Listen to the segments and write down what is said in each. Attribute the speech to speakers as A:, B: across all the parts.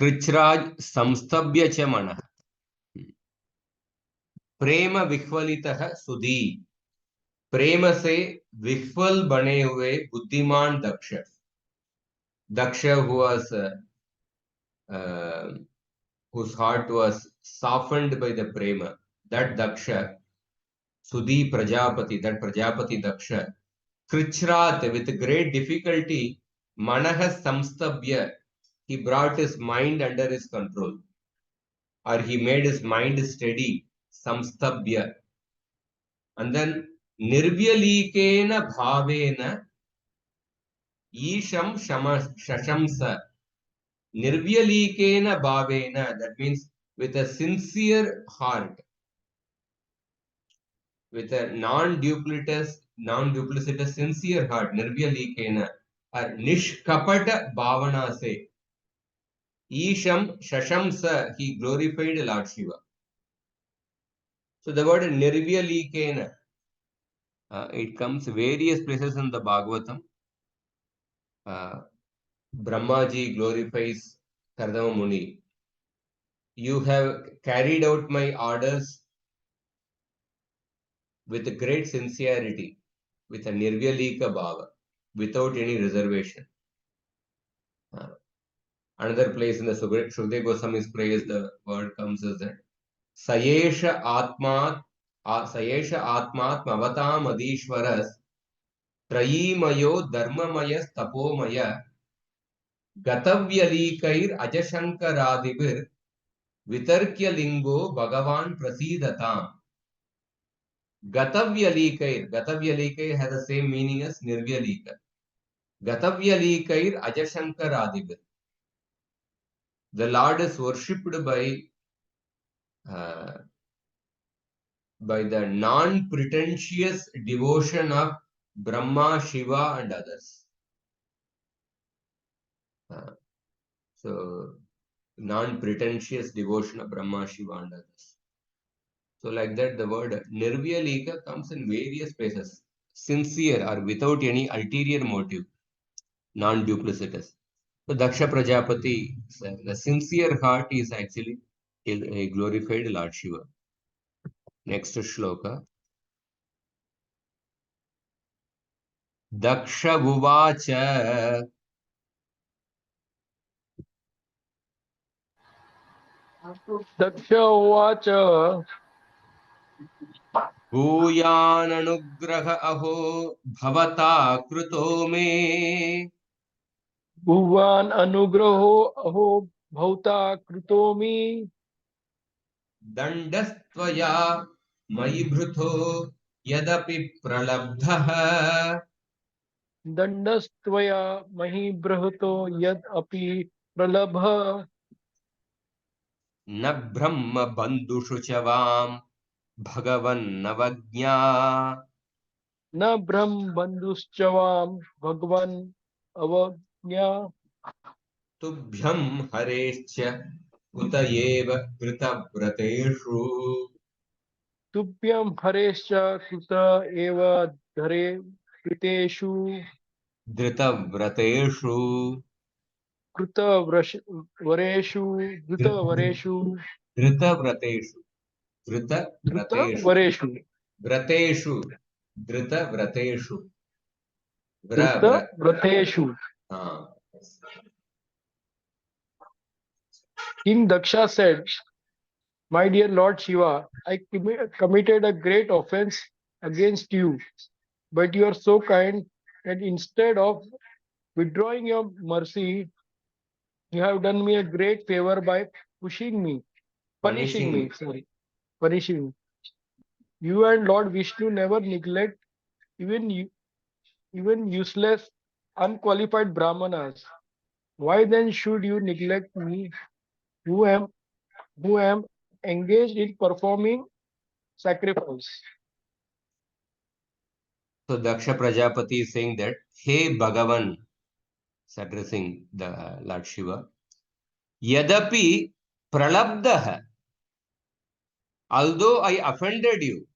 A: कृच्छ्राज संस्तभ्य च मनः। प्रेम विह्वलितः सुधी, प्रेम से विह्वल बने हुए बुद्धिमान दक्ष। दक्ष who was whose heart was softened by the prema, that Daksha, Sudhi Prajapati, that Prajapati Daksha, Krichrat, with great difficulty, Manaha Samstabhya, he brought his mind under his control, or he made his mind steady, Samstabhya. And then Nirvyalikena Bhavena, Isham Shashamsa. Nirvyalikena Bhavena, that means with a sincere heart, with a non-duplicitous, sincere heart, nirvyalikena, or nishkapata bhavana se, isham shashamsa, he glorified Lord Shiva. So the word nirvyalikena, it comes various places in the Bhagavatam. Brahmaji glorifies Kardama Muni. You have carried out my orders with great sincerity, with a nirvyalika bhava, without any reservation. Another place in the Shukdev Goswami's praise, the word comes as that Sayesha Atmat Mavatam Adishwaras Trayimayo Dharmamayas Tapomaya Gatavyalikair Ajashankaradibir Vitarkya Lingo Bhagavan Prasidatam. Gatavyalikair has the same meaning as Nirvyalika. Gatavyalikair Ajashankaradibir. The Lord is worshipped by the non-pretentious devotion of Brahma, Shiva, and others. So, non-pretentious devotion of Brahma, Shiva, and others. So, like that, the word Nirvyalika comes in various places. Sincere or without any ulterior motive, non-duplicitous. So, Daksha Prajapati, the sincere heart is actually a glorified Lord Shiva. Next shloka. Daksha Uvacha.
B: Daksha uvacha
A: भूयाननुग्रह अहो भवता कृतो मे
B: bhuvan anugraho aho bhauta krutomi
A: दण्डस्त्वया मयि Bhutto यदपि प्रलब्धः
B: dandastvaya mahi brahato yad api pralabha
A: न ब्रह्म बन्धुषु च वाम भगवन्नवज्ञा
B: na brahm bandhuschavam bhagwan avagnya
A: तुभ्यं हरेश्च उत एव कृतव्रतेषु
B: tubhyam harescha kuta eva dhare kriteshu
A: धृतव्रतेषु
B: कृत वरेषु धृत वरेषु
A: धृतव्रतेषु
B: धृत
A: धृतव्रतेषु
B: वरेषु
A: व्रतेषु धृतव्रतेषु व्र
B: धृत
A: व्र
B: व्रतेषु.
A: हाँ.
B: King Daksha said, "My dear Lord Shiva, I committed a great offense against you, but you are so kind that instead of withdrawing your mercy, you have done me a great favor by punishing
A: Punishing
B: me,
A: me.
B: punishing me. You and Lord Vishnu never neglect even even useless, unqualified brahmanas. Why then should you neglect me, who am who am engaged in performing sacrifice?"
A: So Daksha Prajapati is saying that, hey Bhagavan, is addressing the Lord Shiva, Yadapi pralabdah, although I offended you,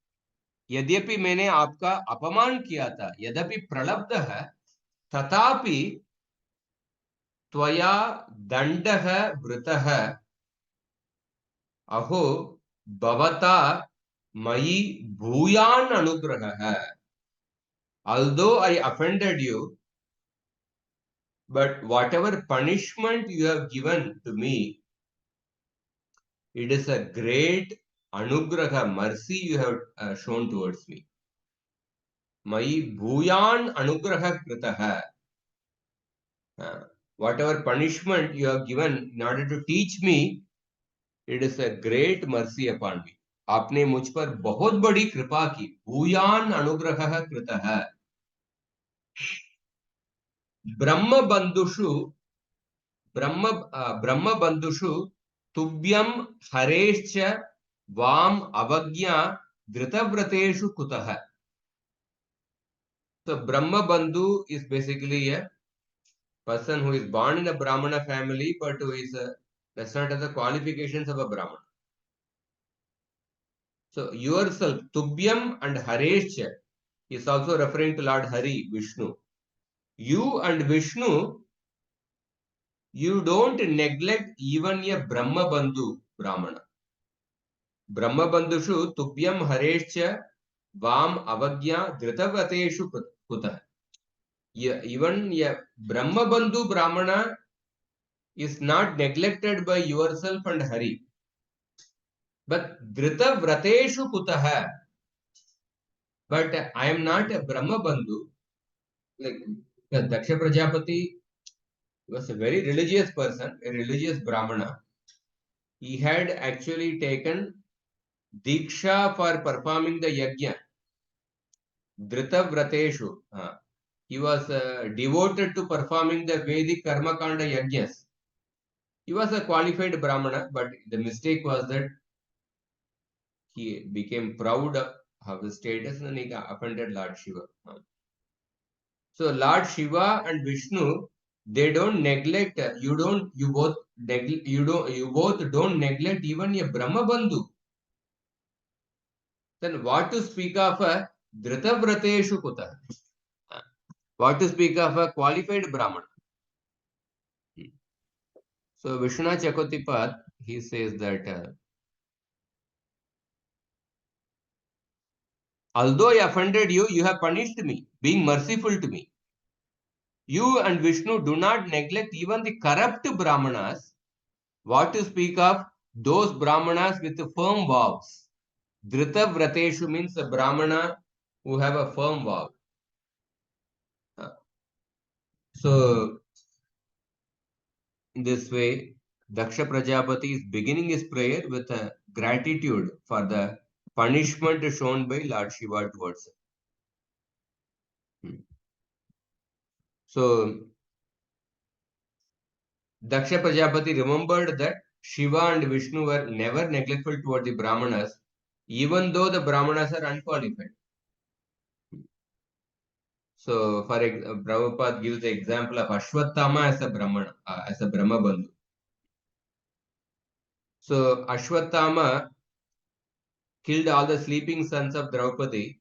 A: यद्यपि मैंने आपका अपमान किया था, यद्यपि प्रलब्ध है, तथापि त्वया दण्डः वृतः अहो भवता मयि भूयान् अनुग्रहः. Although I offended you, but whatever punishment you have given to me, it is a great anugraha, mercy you have shown towards me. Mai bhuyan anugraha kritaha. Whatever punishment you have given in order to teach me, it is a great mercy upon me. आपने मुझ पर बहुत बड़ी कृपा की. भूयान अनुग्रह कृतः. ब्रह्म बंधुषु ब्रह्म बंधुषु तुभ्यं हरेश्च वाम अवज्ञा धृतव्रतेषु कुतः. So Brahma Bandhu is basically a person who is born in a Brahmana family, but who is does not have the qualifications of a Brahmana. So yourself, Tubhyam and Haresha is also referring to Lord Hari, Vishnu. You and Vishnu, you don't neglect even a Brahma Bandhu Brahmana. Brahma Bandhushu Tubhyam Haresha Vam Avagya Dhritavateshu Kutah. Even a Brahma Bandhu Brahmana is not neglected by yourself and Hari. But Dhrita Vrateshu Kutaha. But I am not a Brahma Bandhu. Like Daksha Prajapati was a very religious person, a religious Brahmana. He had actually taken Diksha for performing the Yajna. Dhrita Vrateshu. He was devoted to performing the Vedic Karma Kanda Yajnas. He was a qualified Brahmana, but the mistake was that he became proud of his status and he offended Lord Shiva. So Lord Shiva and Vishnu, they don't neglect. You both don't neglect even a Brahma Bandhu. Then what to speak of a Dhritavrateshu Kuta? What to speak of a qualified Brahman? So Vishwanath Chakotipat, he says that although I offended you, you have punished me, being merciful to me. You and Vishnu do not neglect even the corrupt Brahmanas. What to speak of those Brahmanas with firm vows? Dhrita Vrateshu means a Brahmana who have a firm vow. So, in this way, Daksha Prajapati is beginning his prayer with a gratitude for the punishment shown by Lord Shiva towards him. So, Daksha Prajapati remembered that Shiva and Vishnu were never neglectful toward the Brahmanas, even though the Brahmanas are unqualified. So, for Prabhupada gives the example of Ashwatthama as a Brahmana, as a Brahma Bandhu. So, Ashwatthama killed all the sleeping sons of Draupadi,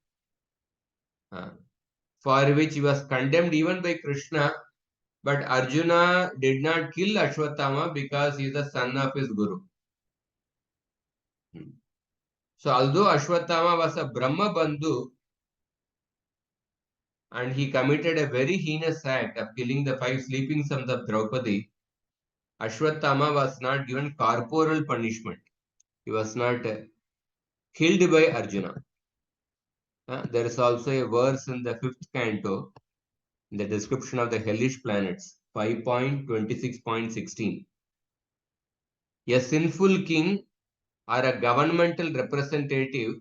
A: for which he was condemned even by Krishna. But Arjuna did not kill Ashwatthama because he is the son of his Guru. So, although Ashwatthama was a Brahma Bandhu and he committed a very heinous act of killing the 5 sleeping sons of Draupadi, Ashwatthama was not given corporal punishment. He was not killed by Arjuna. There is also a verse in the 5th canto in the description of the hellish planets, 5.26.16. A sinful king or a governmental representative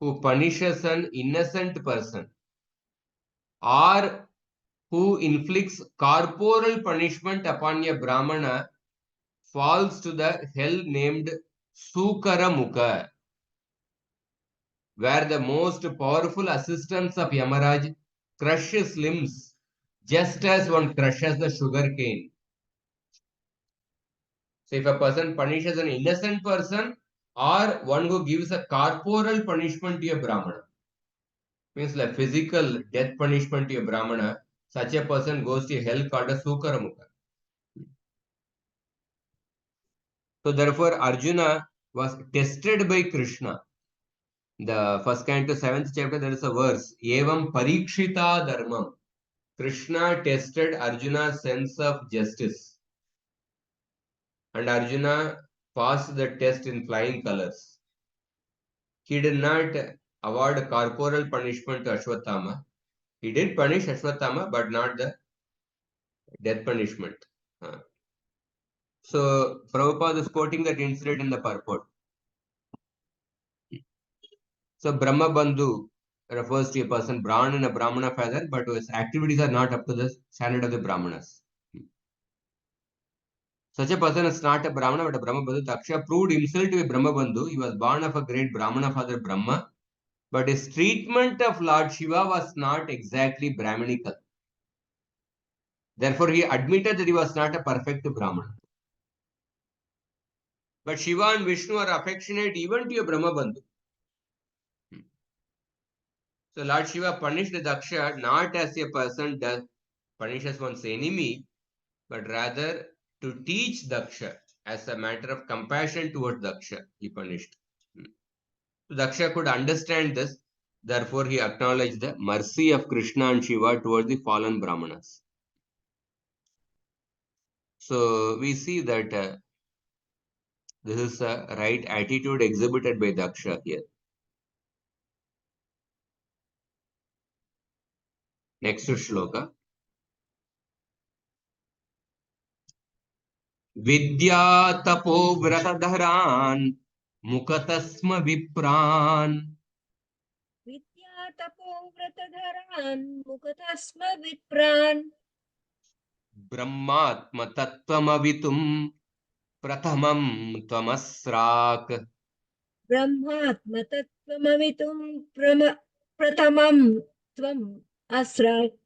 A: who punishes an innocent person or who inflicts corporal punishment upon a Brahmana falls to the hell named Sukaramukha, where the most powerful assistants of Yamaraj crush his limbs just as one crushes the sugar cane. So if a person punishes an innocent person or one who gives a corporal punishment to a Brahmana, means like physical death punishment to a Brahmana, such a person goes to hell called a Sukaramukha. So therefore, Arjuna was tested by Krishna. The first canto, 7th chapter, there is a verse, Evam Parikshita Dharmam. Krishna tested Arjuna's sense of justice. And Arjuna passed the test in flying colors. He did not award corporal punishment to Ashwatthama. He did punish Ashwatthama, but not the death punishment. So Prabhupada is quoting that incident in the purport. So Brahma Bandhu refers to a person born in a Brahmana father, but whose activities are not up to the standard of the Brahmanas. Such a person is not a Brahmana, but a Brahma Bandhu. Daksha proved himself to be Brahma Bandhu. He was born of a great Brahmana father, Brahma, but his treatment of Lord Shiva was not exactly Brahminical. Therefore, he admitted that he was not a perfect Brahmana. But Shiva and Vishnu are affectionate even to a Brahma Bandhu. So Lord Shiva punished Daksha not as a person does punishes one's enemy, but rather to teach Daksha as a matter of compassion towards Daksha. He punished. So Daksha could understand this, therefore he acknowledged the mercy of Krishna and Shiva towards the fallen Brahmanas. So we see that this is a right attitude exhibited by Daksha here. Next shloka. Vidya tapo vratadharan mukatasma vipran
C: Vidya तपोव्रतधरान् मुकुतस्म विप्रान्
A: brahmatma tatvamavitum pratamam tvamasrak
C: ब्रह्मात्मतत्त्वमवितुं प्रथमं त्वम् अस्राट्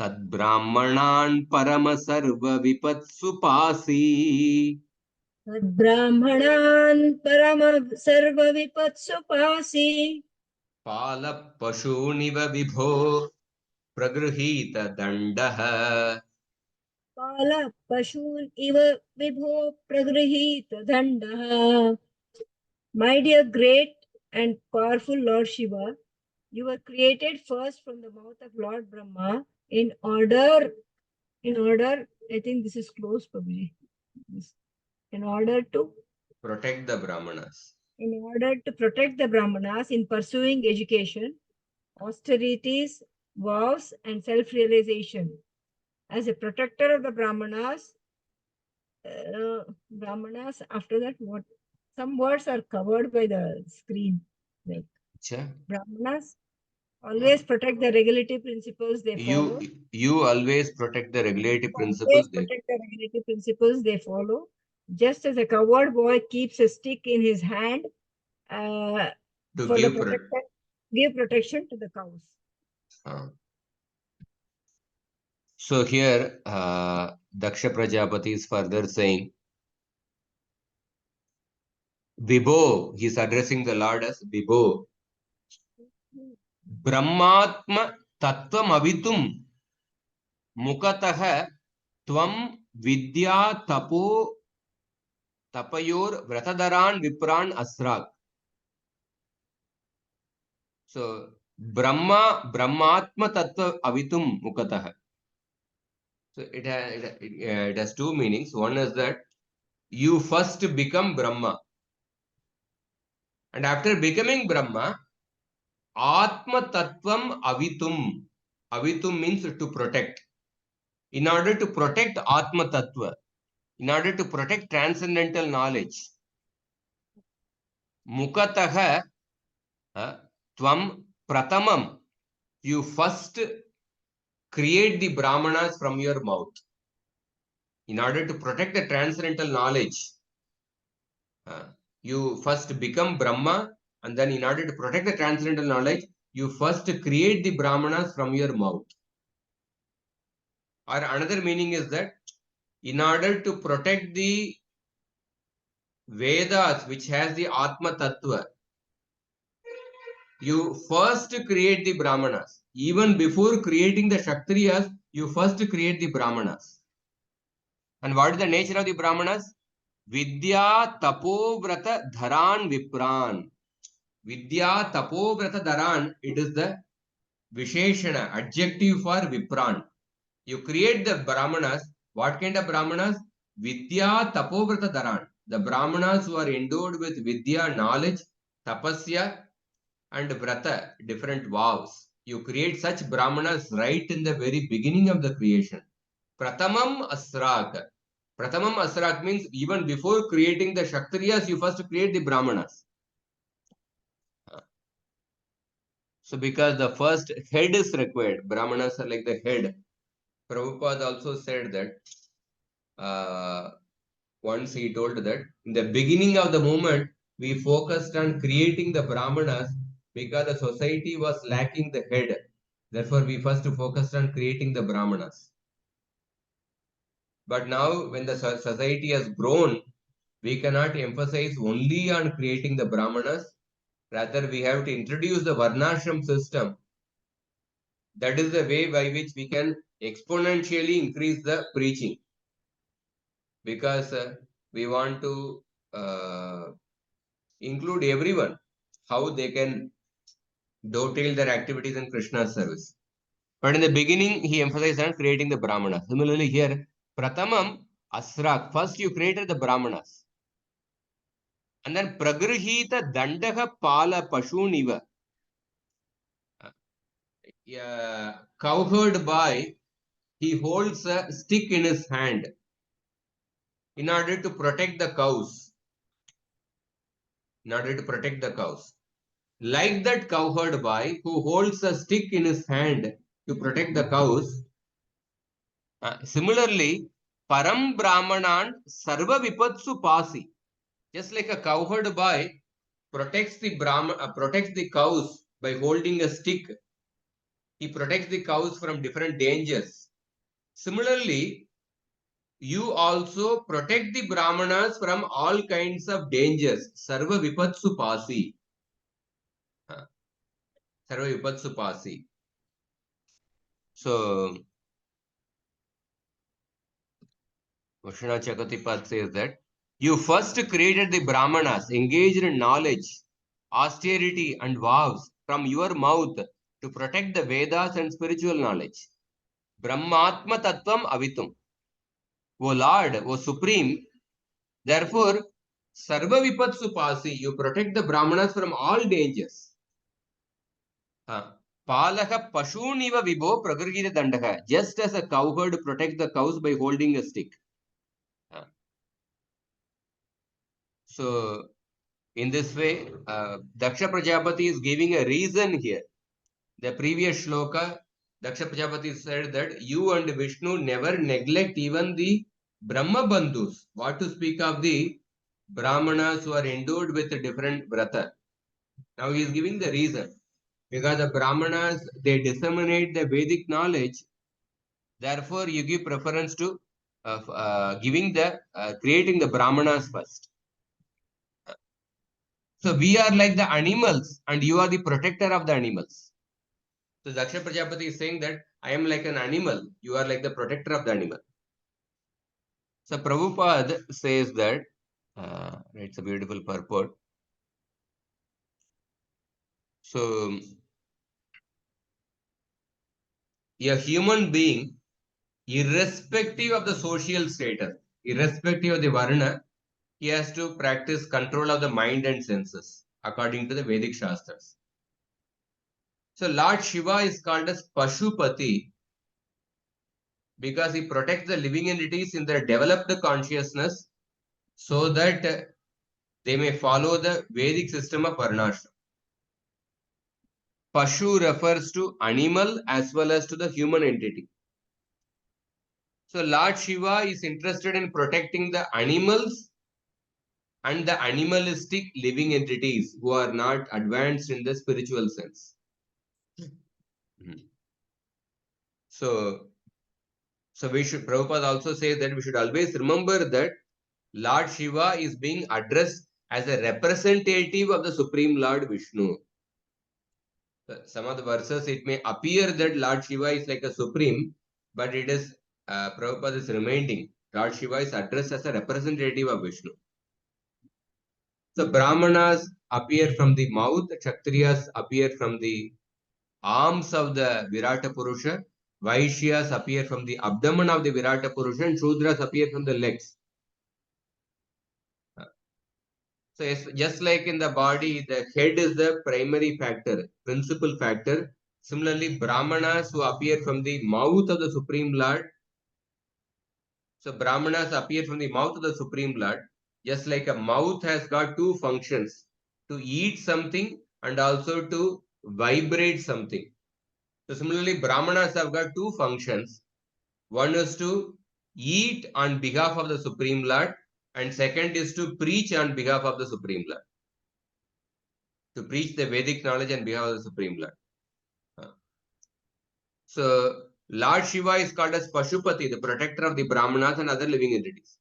A: तद्ब्राह्मणान् परम सर्व विपत्सुपासी
C: तद्ब्राह्मणान् परम सर्वविपत्सुपासि
A: पाल पशूनिव विभो प्रगृहीत दण्डः
C: बालः पशून् इव विभो प्रगृहीत दण्डः. My dear great and powerful Lord Shiva, you were created first from the mouth of Lord Brahma in order, I think this is close, Prabhuji. In order to
A: protect the Brahmanas.
C: protect the Brahmanas in pursuing education, austerities, vows, and self-realization. As a protector of the Brahmanas, after that, what? Some words are covered by the screen. Like Brahmanas always protect the regulative principles they follow.
A: You always protect the regulative
C: Always
A: principles.
C: protect the regulative principles they follow. Just as a coward boy keeps a stick in his hand
A: to
C: give protection to the cows.
A: So here, Daksha Prajapati is further saying, Vibho, he is addressing the Lord as Vibho. Brahmatma tattvam avitum mukataha tvam vidya tapo tapayor vratadaran vipran asrak. So, Brahmatma tattva avitum mukataha. So, it has two meanings. One is that you first become Brahma. And after becoming Brahma, Atma Tattvam Avitum. Avitum means to protect. In order to protect Atma Tattva, in order to protect transcendental knowledge, Mukataha Tvam Pratamam, you first create the Brahmanas from your mouth. In order to protect the transcendental knowledge, you first become Brahma, and then in order to protect the transcendental knowledge, you first create the Brahmanas from your mouth. Or another meaning is that in order to protect the Vedas, which has the Atma Tattva, you first create the Brahmanas. Even before creating the Kshatriyas, you first create the Brahmanas. And what is the nature of the Brahmanas? Vidya tapovrata dharan vipran. Vidya tapovrata dharan, it is the Visheshana, adjective for Vipran. You create the Brahmanas. What kind of Brahmanas? Vidya tapovrata dharan. The Brahmanas who are endowed with Vidya, knowledge, tapasya, and vrata, different vows. You create such Brahmanas right in the very beginning of the creation. Pratamam Asrak. Pratamam Asrak means even before creating the Kshatriyas, you first create the Brahmanas. So because the first head is required, Brahmanas are like the head. Prabhupada also said that once he told that in the beginning of the movement, we focused on creating the Brahmanas because the society was lacking the head. Therefore, we first focused on creating the Brahmanas. But now, when the society has grown, we cannot emphasize only on creating the Brahmanas. Rather, we have to introduce the Varnashram system. That is the way by which we can exponentially increase the preaching. Because we want to include everyone, how they can dovetail their activities in Krishna's service. But in the beginning, he emphasized on creating the Brahmanas. Similarly, here, Pratamam Asrak, first you created the Brahmanas. And then Pragrihita Dandaha Pala Pashuniva. Cowherd boy, he holds a stick in his hand in order to protect the cows. In order to protect the cows. Like that cowherd boy who holds a stick in his hand to protect the cows. Similarly, Param Brahmanan Sarva Vipatsu Pasi. Just like a cowherd boy protects the cows by holding a stick. He protects the cows from different dangers. Similarly, you also protect the Brahmanas from all kinds of dangers. Sarva Vipatsu Pasi. Sarva Vipatsu Pasi. So, Vashana Chakatipat says that you first created the Brahmanas engaged in knowledge, austerity, and vows from your mouth to protect the Vedas and spiritual knowledge. Brahmatma Tattvam Avitum. O Lord, O Supreme, therefore, Sarva Vipatsu Pasi, you protect the Brahmanas from all dangers. Palaka Pashuniva Vibho Pragrihita Dandaka, just as a cowherd protects the cows by holding a stick. So, in this way, Daksha Prajapati is giving a reason here. The previous shloka, Daksha Prajapati said that you and Vishnu never neglect even the Brahma Bandhus. What to speak of the Brahmanas who are endowed with a different vrata. Now he is giving the reason. Because the Brahmanas, they disseminate the Vedic knowledge. Therefore, you give preference to creating the Brahmanas first. So we are like the animals and you are the protector of the animals. So Daksha Prajapati is saying that I am like an animal, you are like the protector of the animal. So Prabhupada says that, it's a beautiful purport. So a human being, irrespective of the social status, irrespective of the varna, he has to practice control of the mind and senses according to the Vedic Shastras. So Lord Shiva is called as Pashupati because he protects the living entities in their developed consciousness so that they may follow the Vedic system of Varnashram. Pashu refers to animal as well as to the human entity. So Lord Shiva is interested in protecting the animals and the animalistic living entities who are not advanced in the spiritual sense. So Prabhupada also says that we should always remember that Lord Shiva is being addressed as a representative of the Supreme Lord Vishnu. Some of the verses, it may appear that Lord Shiva is like a supreme, but it is, Prabhupada is reminding, Lord Shiva is addressed as a representative of Vishnu. So Brahmanas appear from the mouth, Kshatriyas appear from the arms of the Virata Purusha, Vaishyas appear from the abdomen of the Virata Purusha, and Shudras appear from the legs. So yes, just like in the body, the head is the primary factor, principal factor. Similarly, Brahmanas who appear from the mouth of the Supreme Lord. So Brahmanas appear from the mouth of the Supreme Lord. Just like a mouth has got two functions, to eat something and also to vibrate something. So similarly, Brahmanas have got two functions. One is to eat on behalf of the Supreme Lord, and second is to preach on behalf of the Supreme Lord. To preach the Vedic knowledge on behalf of the Supreme Lord. So Lord Shiva is called as Pashupati, the protector of the Brahmanas and other living entities.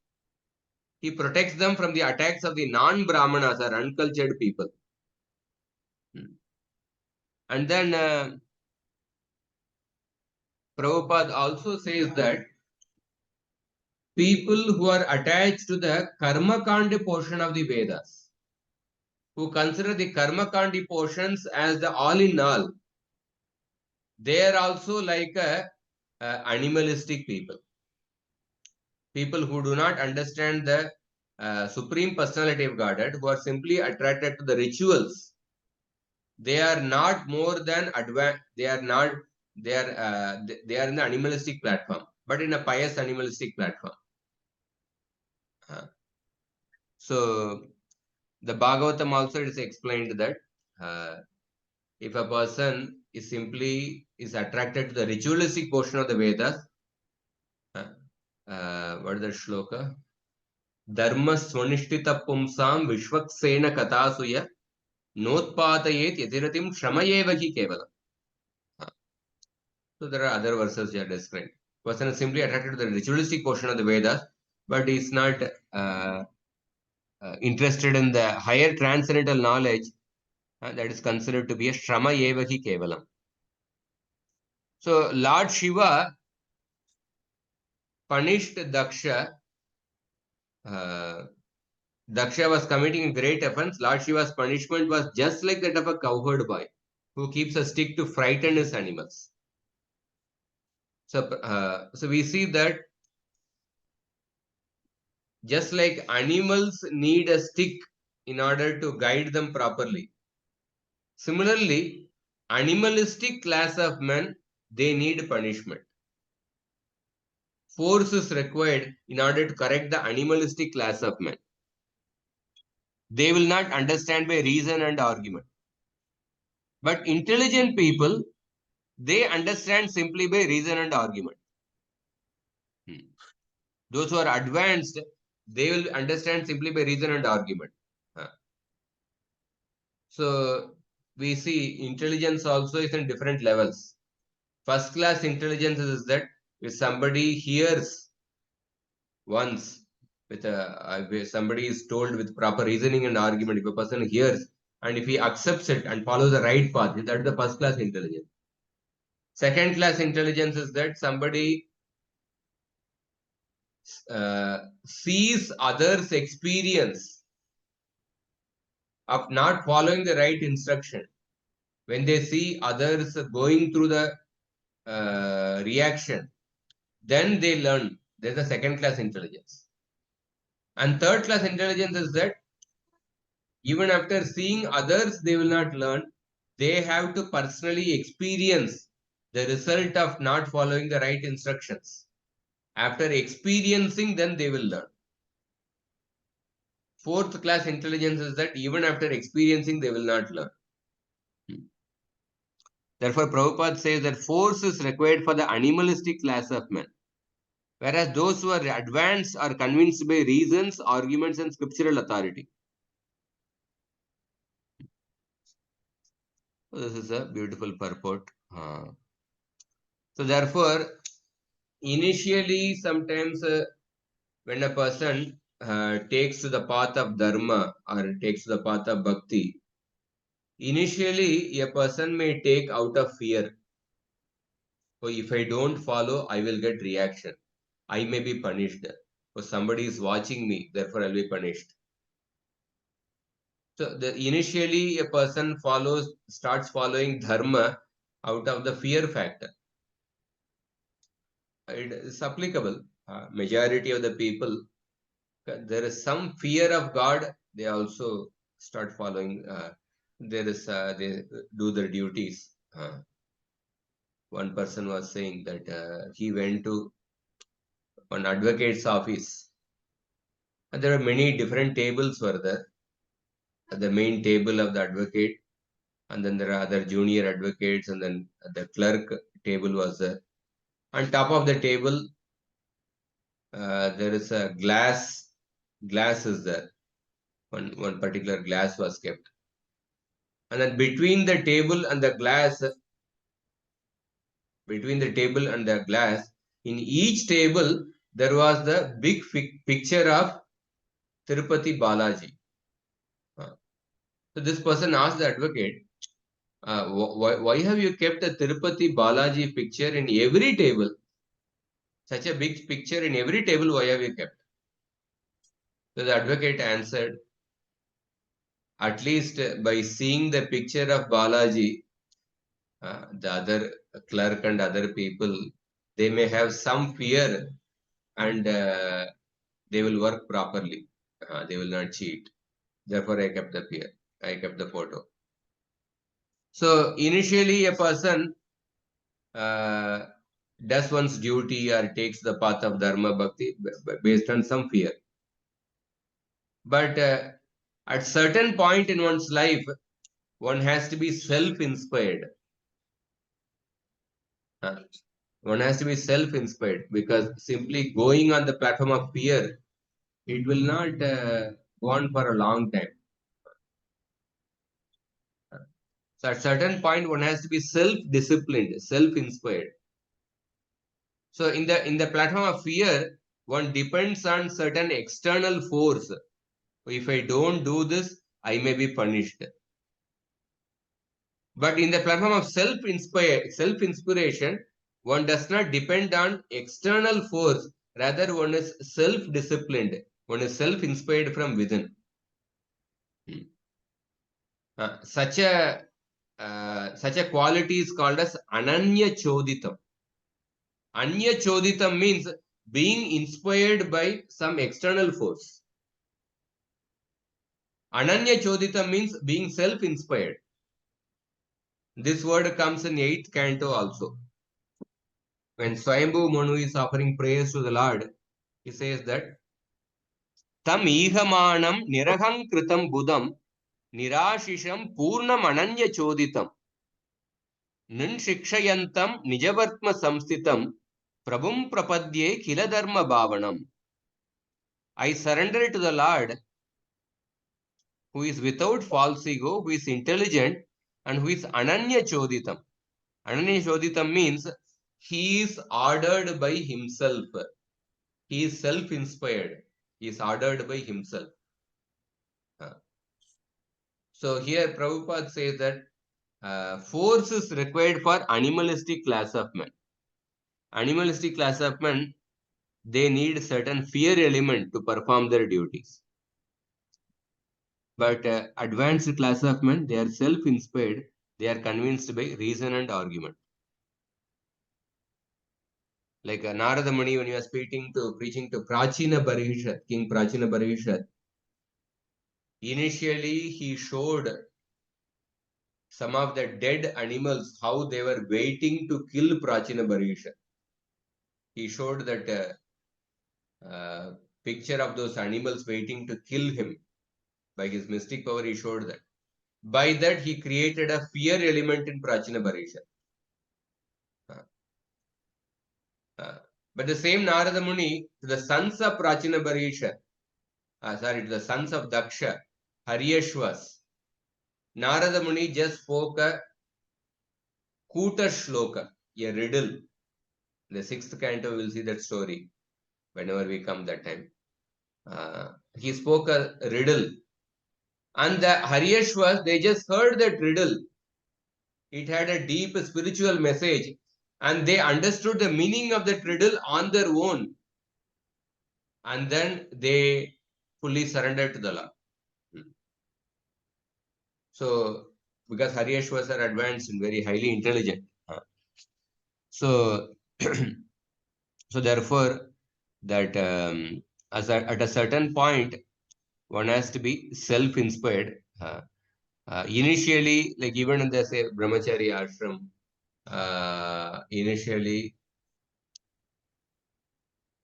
A: He protects them from the attacks of the non-Brahmanas or uncultured people. And then Prabhupada also says that people who are attached to the Karma Kandi portion of the Vedas, who consider the Karma Kandi portions as the all in all, they are also like animalistic people. People who do not understand the Supreme Personality of Godhead, who are simply attracted to the rituals. They are not more than advanced. They are not. They are in the animalistic platform, but in a pious animalistic platform. So the Bhagavatam also is explained that if a person is simply attracted to the ritualistic portion of the Vedas, what is the shloka? Dharma swanishtita pumsam vishwaksena katasuya notpatayet yadiratim shamayevahi kevalam. So there are other verses here described. Person is simply attracted to the ritualistic portion of the Vedas, but is not interested in the higher transcendental knowledge that is considered to be a Shrama Yevahi Kevalam. So Lord Shiva punished Daksha. Daksha was committing a great offense. Lord Shiva's punishment was just like that of a cowherd boy who keeps a stick to frighten his animals. So we see that just like animals need a stick in order to guide them properly. Similarly, animalistic class of men, they need punishment. Force is required in order to correct the animalistic class of men. They will not understand by reason and argument. But intelligent people, they understand simply by reason and argument. Those who are advanced, they will understand simply by reason and argument. So we see intelligence also is in different levels. First class intelligence is that if somebody hears once, if somebody is told with proper reasoning and argument, if a person hears and if he accepts it and follows the right path, that is the first class intelligence. Second class intelligence is that somebody sees others' experience of not following the right instruction. When they see others going through the reaction, then they learn. There's a second class intelligence. And third class intelligence is that even after seeing others, they will not learn. They have to personally experience the result of not following the right instructions. After experiencing, then they will learn. Fourth class intelligence is that even after experiencing, they will not learn. Therefore, Prabhupada says that force is required for the animalistic class of men. Whereas those who are advanced are convinced by reasons, arguments, and scriptural authority. So this is a beautiful purport. So therefore, initially, sometimes when a person takes to the path of dharma or takes to the path of bhakti, initially a person may take out of fear. So if I don't follow, I will get reaction. I may be punished. or somebody is watching me, therefore I'll be punished. So initially a person starts following dharma out of the fear factor. It is applicable. Majority of the people, there is some fear of God, they also start following. They do their duties. One person was saying that he went to one advocate's office, and there are many different tables were there. At the main table of the advocate, and then there are other junior advocates, and then the clerk table was there. On top of the table, there is a glass. Glass is there. One particular glass was kept, and then between the table and the glass, in each table there was the big picture of Tirupati Balaji. So this person asked the advocate, why have you kept a Tirupati Balaji picture in every table? Such a big picture in every table, why have you kept? So the advocate answered, at least by seeing the picture of Balaji, the other clerk and other people, they may have some fear, and they will work properly. They will not cheat. Therefore, I kept the photo. So initially, a person does one's duty or takes the path of dharma bhakti based on some fear. But at certain point in one's life, one has to be self-inspired. One has to be self-inspired, because simply going on the platform of fear, it will not go on for a long time. So at certain point, one has to be self-disciplined, self-inspired. So in the platform of fear, one depends on certain external force. If I don't do this, I may be punished. But in the platform of self-inspiration, one does not depend on external force. Rather, one is self-disciplined. One is self-inspired from within. Such a quality is called as ananya choditam. Anya choditam means being inspired by some external force. Ananya choditam means being self-inspired. This word comes in 8th canto also. When Swayambhu Manu is offering prayers to the Lord, he says that Tam ihamanam niraham kritam budam nirashisham purnam ananya choditam nin shikshayantam nijavartma samstitam prabhum prapadye kila dharma bhavanam. I surrender to the Lord, who is without false ego, who is intelligent, and who is ananya choditam. Ananya choditam means he is ordered by himself. He is self-inspired. He is ordered by himself. So here Prabhupada says that force is required for animalistic class of men. Animalistic class of men, they need certain fear element to perform their duties. But advanced class of men, they are self-inspired. They are convinced by reason and argument. Like Narada Muni, when he was preaching to Prachina Barishat, King Prachina Barishat, initially he showed some of the dead animals, how they were waiting to kill Prachina Barishat. He showed that picture of those animals waiting to kill him. By his mystic power, he showed that. By that, he created a fear element in Prachina Barishat. But the same Narada Muni, to the sons of Prachina Barishat, to the sons of Daksha, Haryashvas, Narada Muni just spoke a Kuta Shloka, a riddle. In the 6th canto, we'll see that story whenever we come that time. He spoke a riddle. And the Haryashvas, they just heard that riddle. It had a deep spiritual message. And they understood the meaning of that riddle on their own. and then they fully surrendered to the law. So, because Haryashvas are advanced and very highly intelligent. So, so therefore, that at a certain point, one has to be self-inspired. Initially, like even in the say brahmachari ashram, initially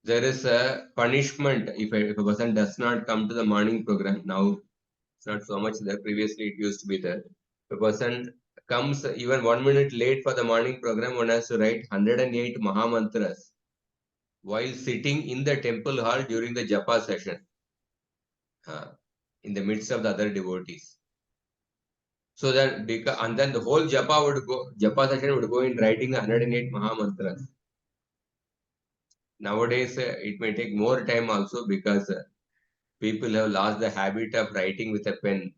A: there is a punishment if a person does not come to the morning program. Now it's not so much there. Previously, it used to be there. If a person comes even 1 minute late for the morning program, one has to write 108 Mahamantras while sitting in the temple hall during the japa session, in the midst of the other devotees. So that because, and then the whole japa session would go in writing the 108 Mahamantras. Nowadays, it may take more time also because people have lost the habit of writing with a pen.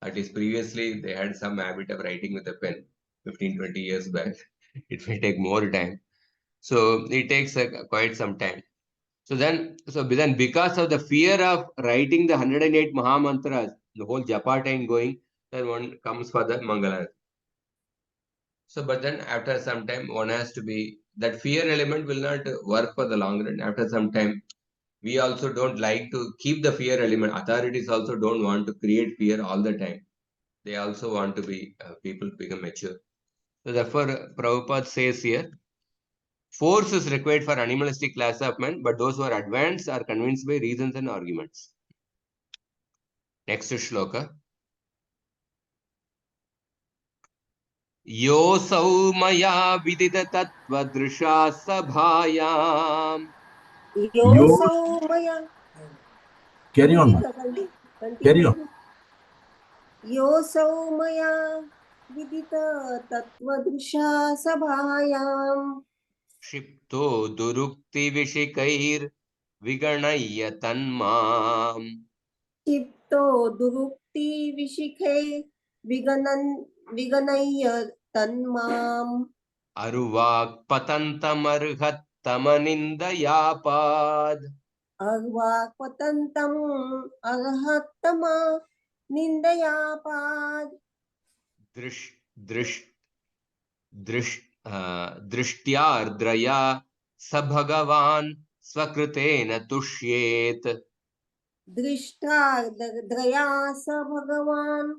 A: At least previously, they had some habit of writing with a pen 15, 20 years back. It may take more time. So it takes quite some time. So then because of the fear of writing the 108 Mahamantras, the whole japa time going, then one comes for the Mangala. So, but then after some time, one has to be, that fear element will not work for the long run. After some time, we also don't like to keep the fear element. Authorities also don't want to create fear all the time. They also want to be, people become mature. So therefore, Prabhupada says here, force is required for animalistic class of men, but those who are advanced are convinced by reasons and arguments. Next shloka. Yosau maya vidita tattva drisha sabhayam.
D: Yours,
E: Yoso Maya.
D: carry on, man.
E: Continue.
D: Carry on.
E: Continue. योऽसौ मया विदित तत्त्वदृशा सभायाम्
A: क्षिप्तो दुरुक्तिविषिकैर्विगणय्य तन्माम्
E: क्षिप्तो दुरुक्तिविशिखे विगणय्य तन्माम्
A: अरुवाक्पतन्तमर्हत्तमनिन्दयापाद्
E: अर्वाक्पतन्तम् अर्हत्तमा निन्दयापाद्
A: दृश् दृश् दृश् दृष्ट्यार्द्रया स भगवान् स्वकृतेन तुष्येत्
E: दृष्टार्द्रया स भगवान्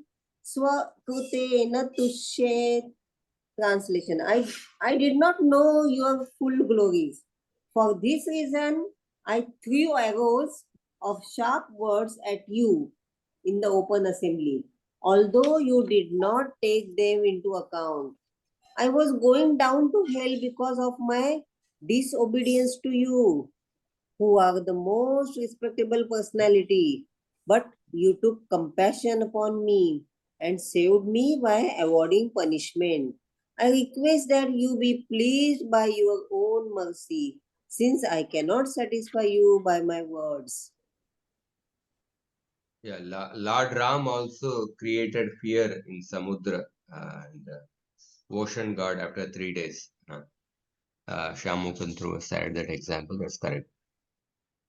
E: स्वकृतेन तुष्येत्. Translation. I did not know your full glories. For this reason, I threw arrows of sharp words at you in the open assembly, although you did not take them into account. I was going down to hell because of my disobedience to you, who are the most respectable personality. But you took compassion upon me and saved me by avoiding punishment. I request that you be pleased by your own mercy, since I cannot satisfy you by my words.
A: Yeah, Lord Ram also created fear in Samudra and ocean god after 3 days. Shamukantru said that example, that's correct.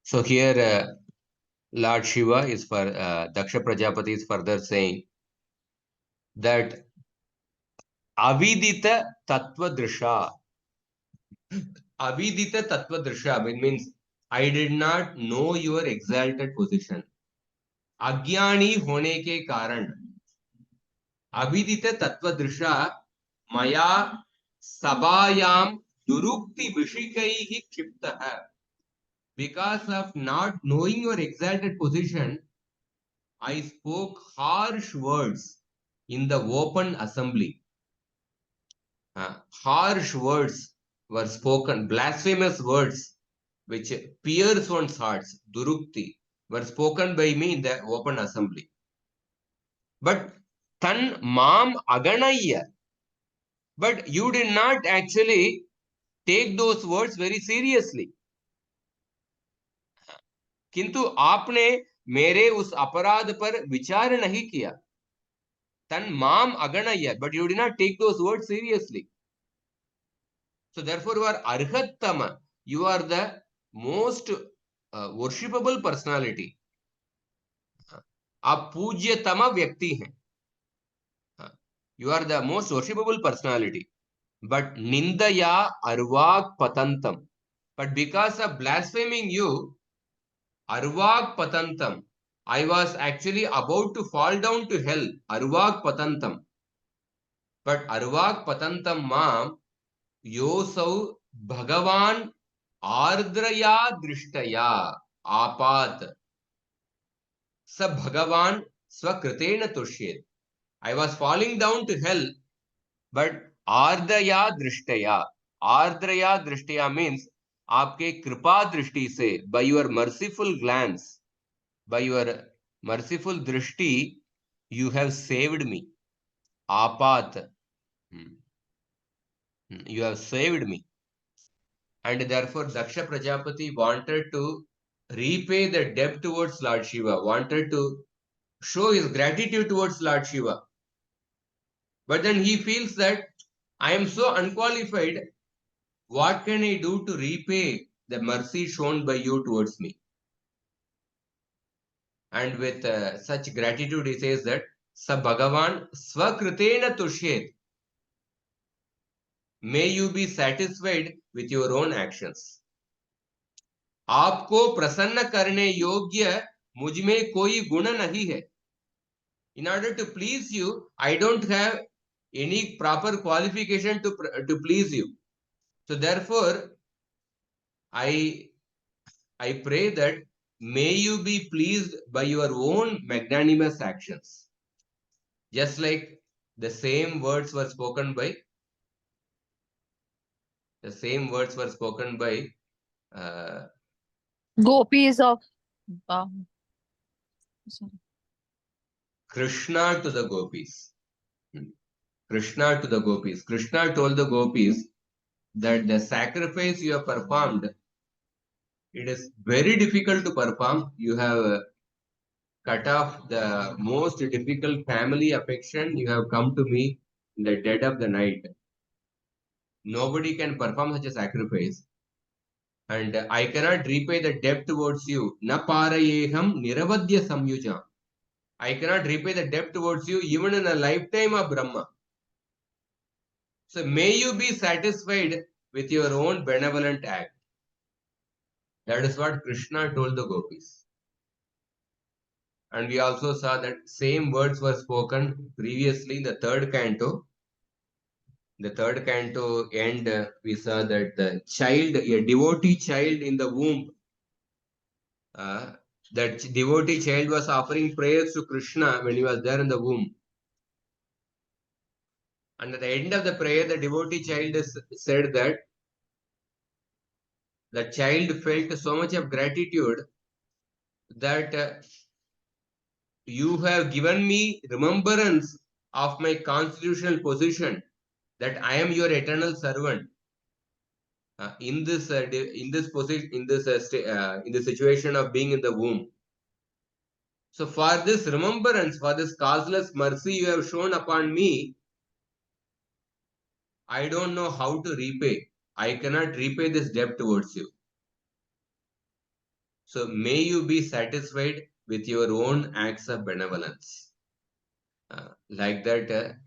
A: So here Lord Shiva is for Daksha Prajapati is further saying that avidita tattva drisha. Avidita tattva drisha means I did not know your exalted position. अज्ञानी होने के कारण अविदित तत्व दृशा मया सभायाम दुरुक्ति विषिकैः क्षिप्तः. Because of not knowing your exalted position, I spoke harsh words in the open assembly. Harsh words were spoken, blasphemous words which pierce one's hearts, durukti, were spoken by me in the open assembly. But tan mam aganaya. But you did not actually take those words very seriously. किंतु आपने मेरे उस अपराध पर विचार नहीं किया. Tan mam aganaya. But you did not take those words seriously. So therefore you are arhattama. You are the most worshipable personality. आप पूज्यतम व्यक्ति हैं. You are the most worshipable personality. But nindaya arvag patantam. But because of blaspheming you, arvag patantam, I was actually about to fall down to hell. Arvag patantam. But arvag patantam mam yosau bhagavan ardraya drishtaya apat. Sa bhagavan swakritena tushyet. I was falling down to hell, but आर्द्रया दृष्टया. आर्द्रया दृष्टया means आपके कृपा दृष्टि से, by your merciful glance, by your merciful दृष्टि, you have saved me. आपात, you have saved me. And therefore Daksha Prajapati wanted to repay the debt towards Lord Shiva, wanted to show his gratitude towards Lord Shiva. But then he feels that I am so unqualified. What can I do to repay the mercy shown by you towards me? And with such gratitude, he says that Sa Bhagavan Swakritena Tushyet. May you be satisfied with your own actions. आपको प्रसन्न करने योग्य मुझ में कोई गुण नहीं है. In order to please you, I don't have any proper qualification to please you. So therefore, I pray that may you be pleased by your own magnanimous actions. Just like the same words were spoken by
F: Gopis of sorry.
A: Krishna to the gopis. Krishna to the gopis. Krishna told the gopis that the sacrifice you have performed, it is very difficult to perform. You have cut off the most difficult family affection. You have come to me in the dead of the night. Nobody can perform such a sacrifice. And I cannot repay the debt towards you. Na parayeham niravadya samyuja. I cannot repay the debt towards you even in a lifetime of Brahma. So may you be satisfied with your own benevolent act. That is what Krishna told the gopis. And we also saw that same words were spoken previously in the third canto. The third canto end, we saw that the child, a devotee child in the womb, that devotee child was offering prayers to Krishna when he was there in the womb. And at the end of the prayer, the devotee child said that the child felt so much of gratitude that you have given me remembrance of my constitutional position, that I am your eternal servant. In this position, in the situation of being in the womb. So for this remembrance, for this causeless mercy you have shown upon me, I don't know how to repay. I cannot repay this debt towards you. So may you be satisfied with your own acts of benevolence. Like that,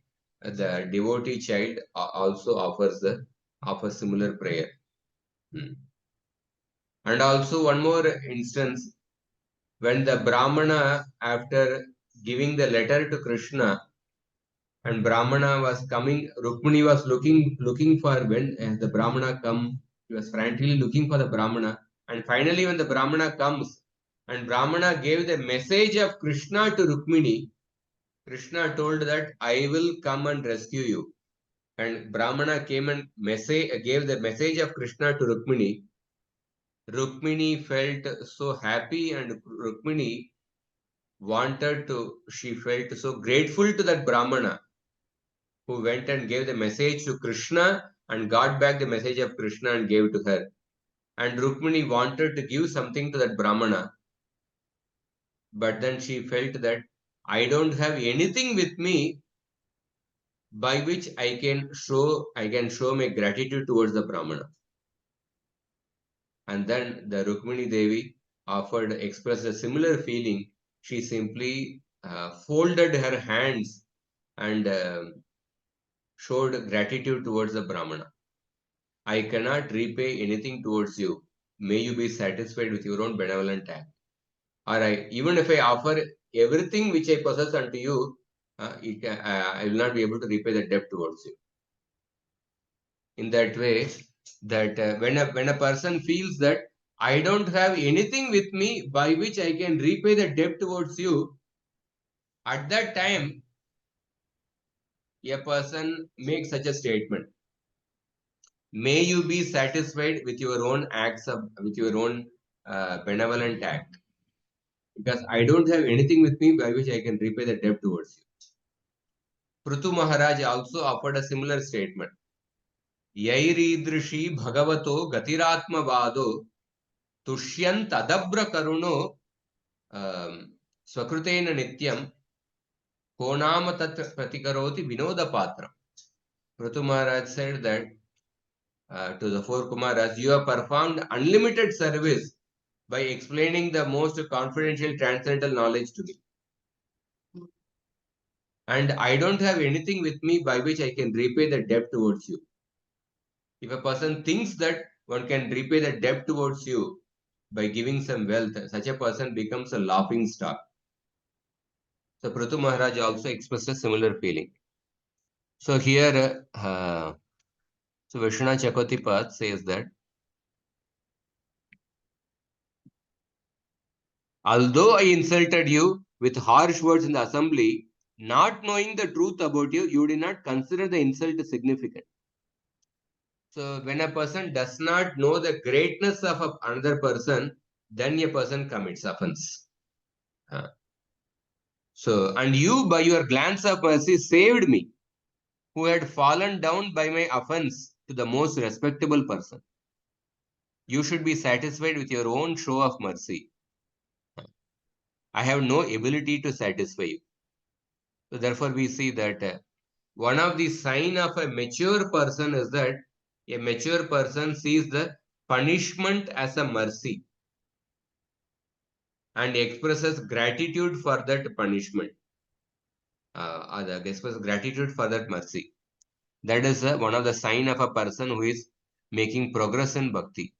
A: the devotee child also offers similar prayer. And also one more instance, when the Brahmana, after giving the letter to Krishna, and Brahmana was coming, Rukmini was looking for when the Brahmana come, he was frantically looking for the Brahmana. And finally when the Brahmana comes, and Brahmana gave the message of Krishna to Rukmini, Krishna told that I will come and rescue you. And Brahmana came and gave the message of Krishna to Rukmini. Rukmini felt so happy, and Rukmini she felt so grateful to that Brahmana who went and gave the message to Krishna and got back the message of Krishna and gave to her. And Rukmini wanted to give something to that Brahmana, but then she felt that I don't have anything with me by which I can show my gratitude towards the Brahmana. And then the Rukmini Devi expressed a similar feeling, she simply folded her hands and showed gratitude towards the Brahmana. I cannot repay anything towards you. May you be satisfied with your own benevolent act. Or even if I offer everything which I possess unto you, I will not be able to repay the debt towards you. In that way, that when a person feels that I don't have anything with me by which I can repay the debt towards you, at that time, a person makes such a statement. May you be satisfied with your own acts with your own benevolent act. Because I don't have anything with me by which I can repay the debt towards you. Prithu Maharaj also offered a similar statement. Yairidrishi bhagavato gatiratmavado tushyant adabra karuno swakrutena nityam konama tat pratikaroti vinoda patram. Prithu Maharaj said that to the four Kumaras, you have performed unlimited service by explaining the most confidential transcendental knowledge to me. And I don't have anything with me by which I can repay the debt towards you. If a person thinks that one can repay the debt towards you by giving some wealth, such a person becomes a laughing stock. So Prithu Maharaj also expressed a similar feeling. So here, so Vishwanath Chakravarti says that, although I insulted you with harsh words in the assembly, not knowing the truth about you, you did not consider the insult significant. So when a person does not know the greatness of another person, then a person commits offense. So, and you by your glance of mercy saved me, who had fallen down by my offense to the most respectable person. You should be satisfied with your own show of mercy. I have no ability to satisfy you. So therefore we see that one of the sign of a mature person is that a mature person sees the punishment as a mercy and expresses gratitude for that punishment. Expresses gratitude for that mercy. That is one of the sign of a person who is making progress in bhakti.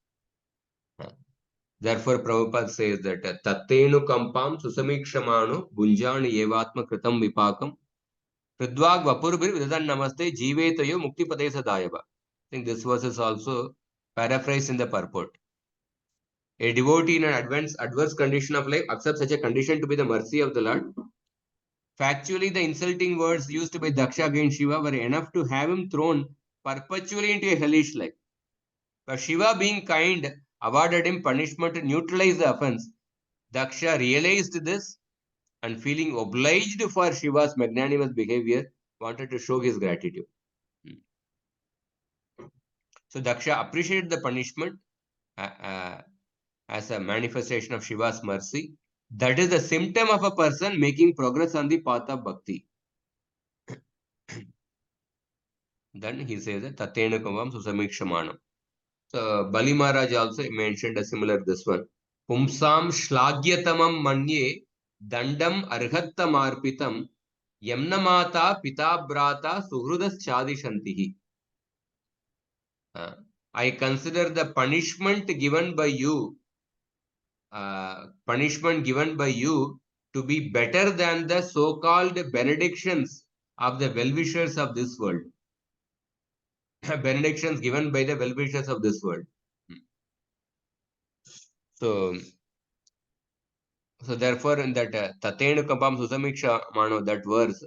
A: Therefore, Prabhupada says that Tattenu kampam susamikshamano bunjani yevatma kritam vipakam Pridvag vapurbir vidadan namaste jivetayo muktipade sadayava. I think this verse is also paraphrased in the purport. A devotee in an adverse condition of life accepts such a condition to be the mercy of the Lord. Factually, the insulting words used by Daksha against Shiva were enough to have him thrown perpetually into a hellish life. But Shiva, being kind, awarded him punishment to neutralize the offense. Daksha realized this and, feeling obliged for Shiva's magnanimous behavior, wanted to show his gratitude. So Daksha appreciated the punishment as a manifestation of Shiva's mercy. That is the symptom of a person making progress on the path of bhakti. Then he says that Tatena Kavam Susamikshamanam. So Bali Maharaj also mentioned a similar this one. Pumsam shlagyatamam manye dandam arhattamarpitam yamnamata pitabrata suhrudas chadishantihi. I consider the punishment given by you to be better than the so-called benedictions of the well-wishers of this world. Benedictions given by the well-wishers of this world. So therefore, in that Tatenu Kampam Susamiksha Mano, that verse,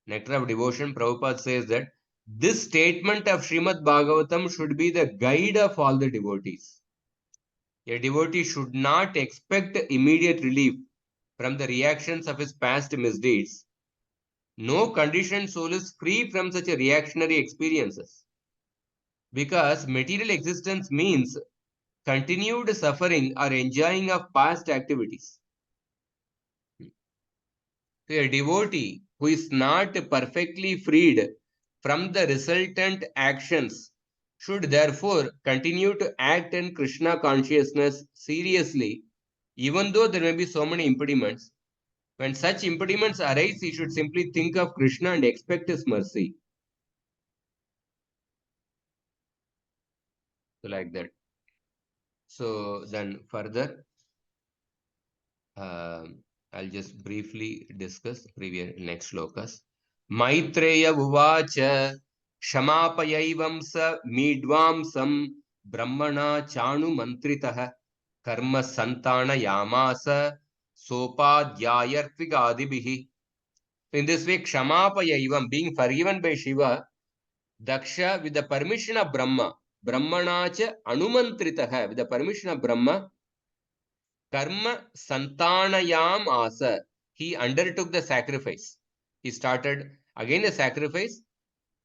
A: Nectar of Devotion, Prabhupada says that this statement of Srimad Bhagavatam should be the guide of all the devotees. A devotee should not expect immediate relief from the reactions of his past misdeeds. No conditioned soul is free from such a reactionary experiences. Because material existence means continued suffering or enjoying of past activities. So a devotee who is not perfectly freed from the resultant actions should therefore continue to act in Krishna consciousness seriously, Even though there may be so many impediments, when such impediments arise, he should simply think of Krishna and expect his mercy. So like that. So then further, I'll just briefly discuss previous next shlokas. Maitreya uvacha shamapayaivam sa midvamsam brahmana chanu mantritah karma santana yamasa sopadhyayartvigadibihi. In this way, Kshamapayayivam, being forgiven by Shiva, Daksha, with the permission of Brahma, Brahmanacha Anumantritaha, with the permission of Brahma, Karma Santanayam Asa, he undertook the sacrifice. He started again the sacrifice.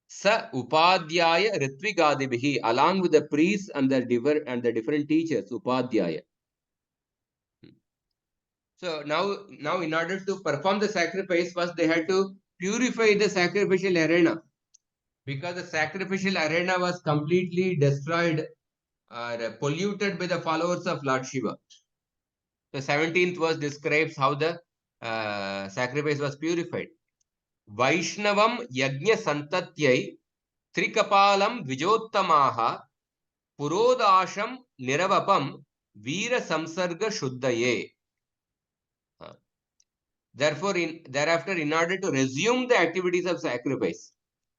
A: Sa Upadhyaya Ritvigadibihi, along with the priests and the different teachers, Upadhyaya. So now in order to perform the sacrifice, first they had to purify the sacrificial arena, because the sacrificial arena was completely destroyed or polluted by the followers of Lord Shiva. The 17th verse describes how the sacrifice was purified. Vaishnavam yajna santatyai trikapalam vijottamaha purodasham niravapam veera samsarga shuddhaye. Therefore, thereafter, in order to resume the activities of sacrifice,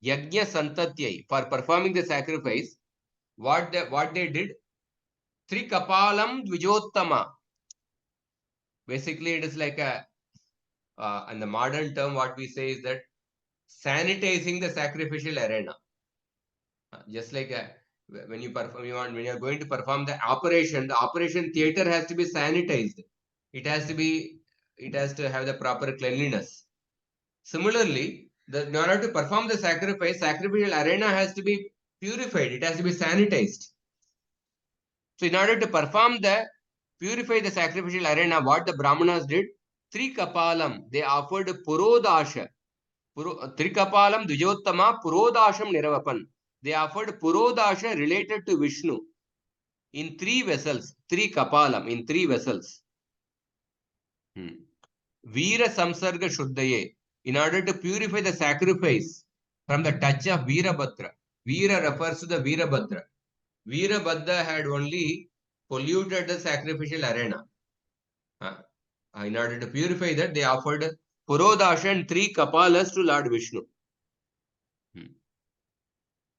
A: yajna santatyai, for performing the sacrifice, what they did, trikapalam dvijottama. Basically, it is like a, in the modern term, what we say is that sanitizing the sacrificial arena. Just like when you are going to perform the operation theater has to be sanitized. It has to have the proper cleanliness. Similarly, in order to perform the sacrificial arena has to be purified. It has to be sanitized. So, in order to purify the sacrificial arena, what the Brahmanas did, Trikapalam, they offered Purodasha. Trikapalam Dvijottama Purodasham Niravapan. They offered Purodasha related to Vishnu in 3 vessels. Trikapalam in 3 vessels. Veera Samsarga Shuddhaye, in order to purify the sacrifice from the touch of Veerabhadra. Veera refers to the Veerabhadra. Veerabhadra had only polluted the sacrificial arena. In order to purify that, they offered Purodasha and 3 Kapalas to Lord Vishnu.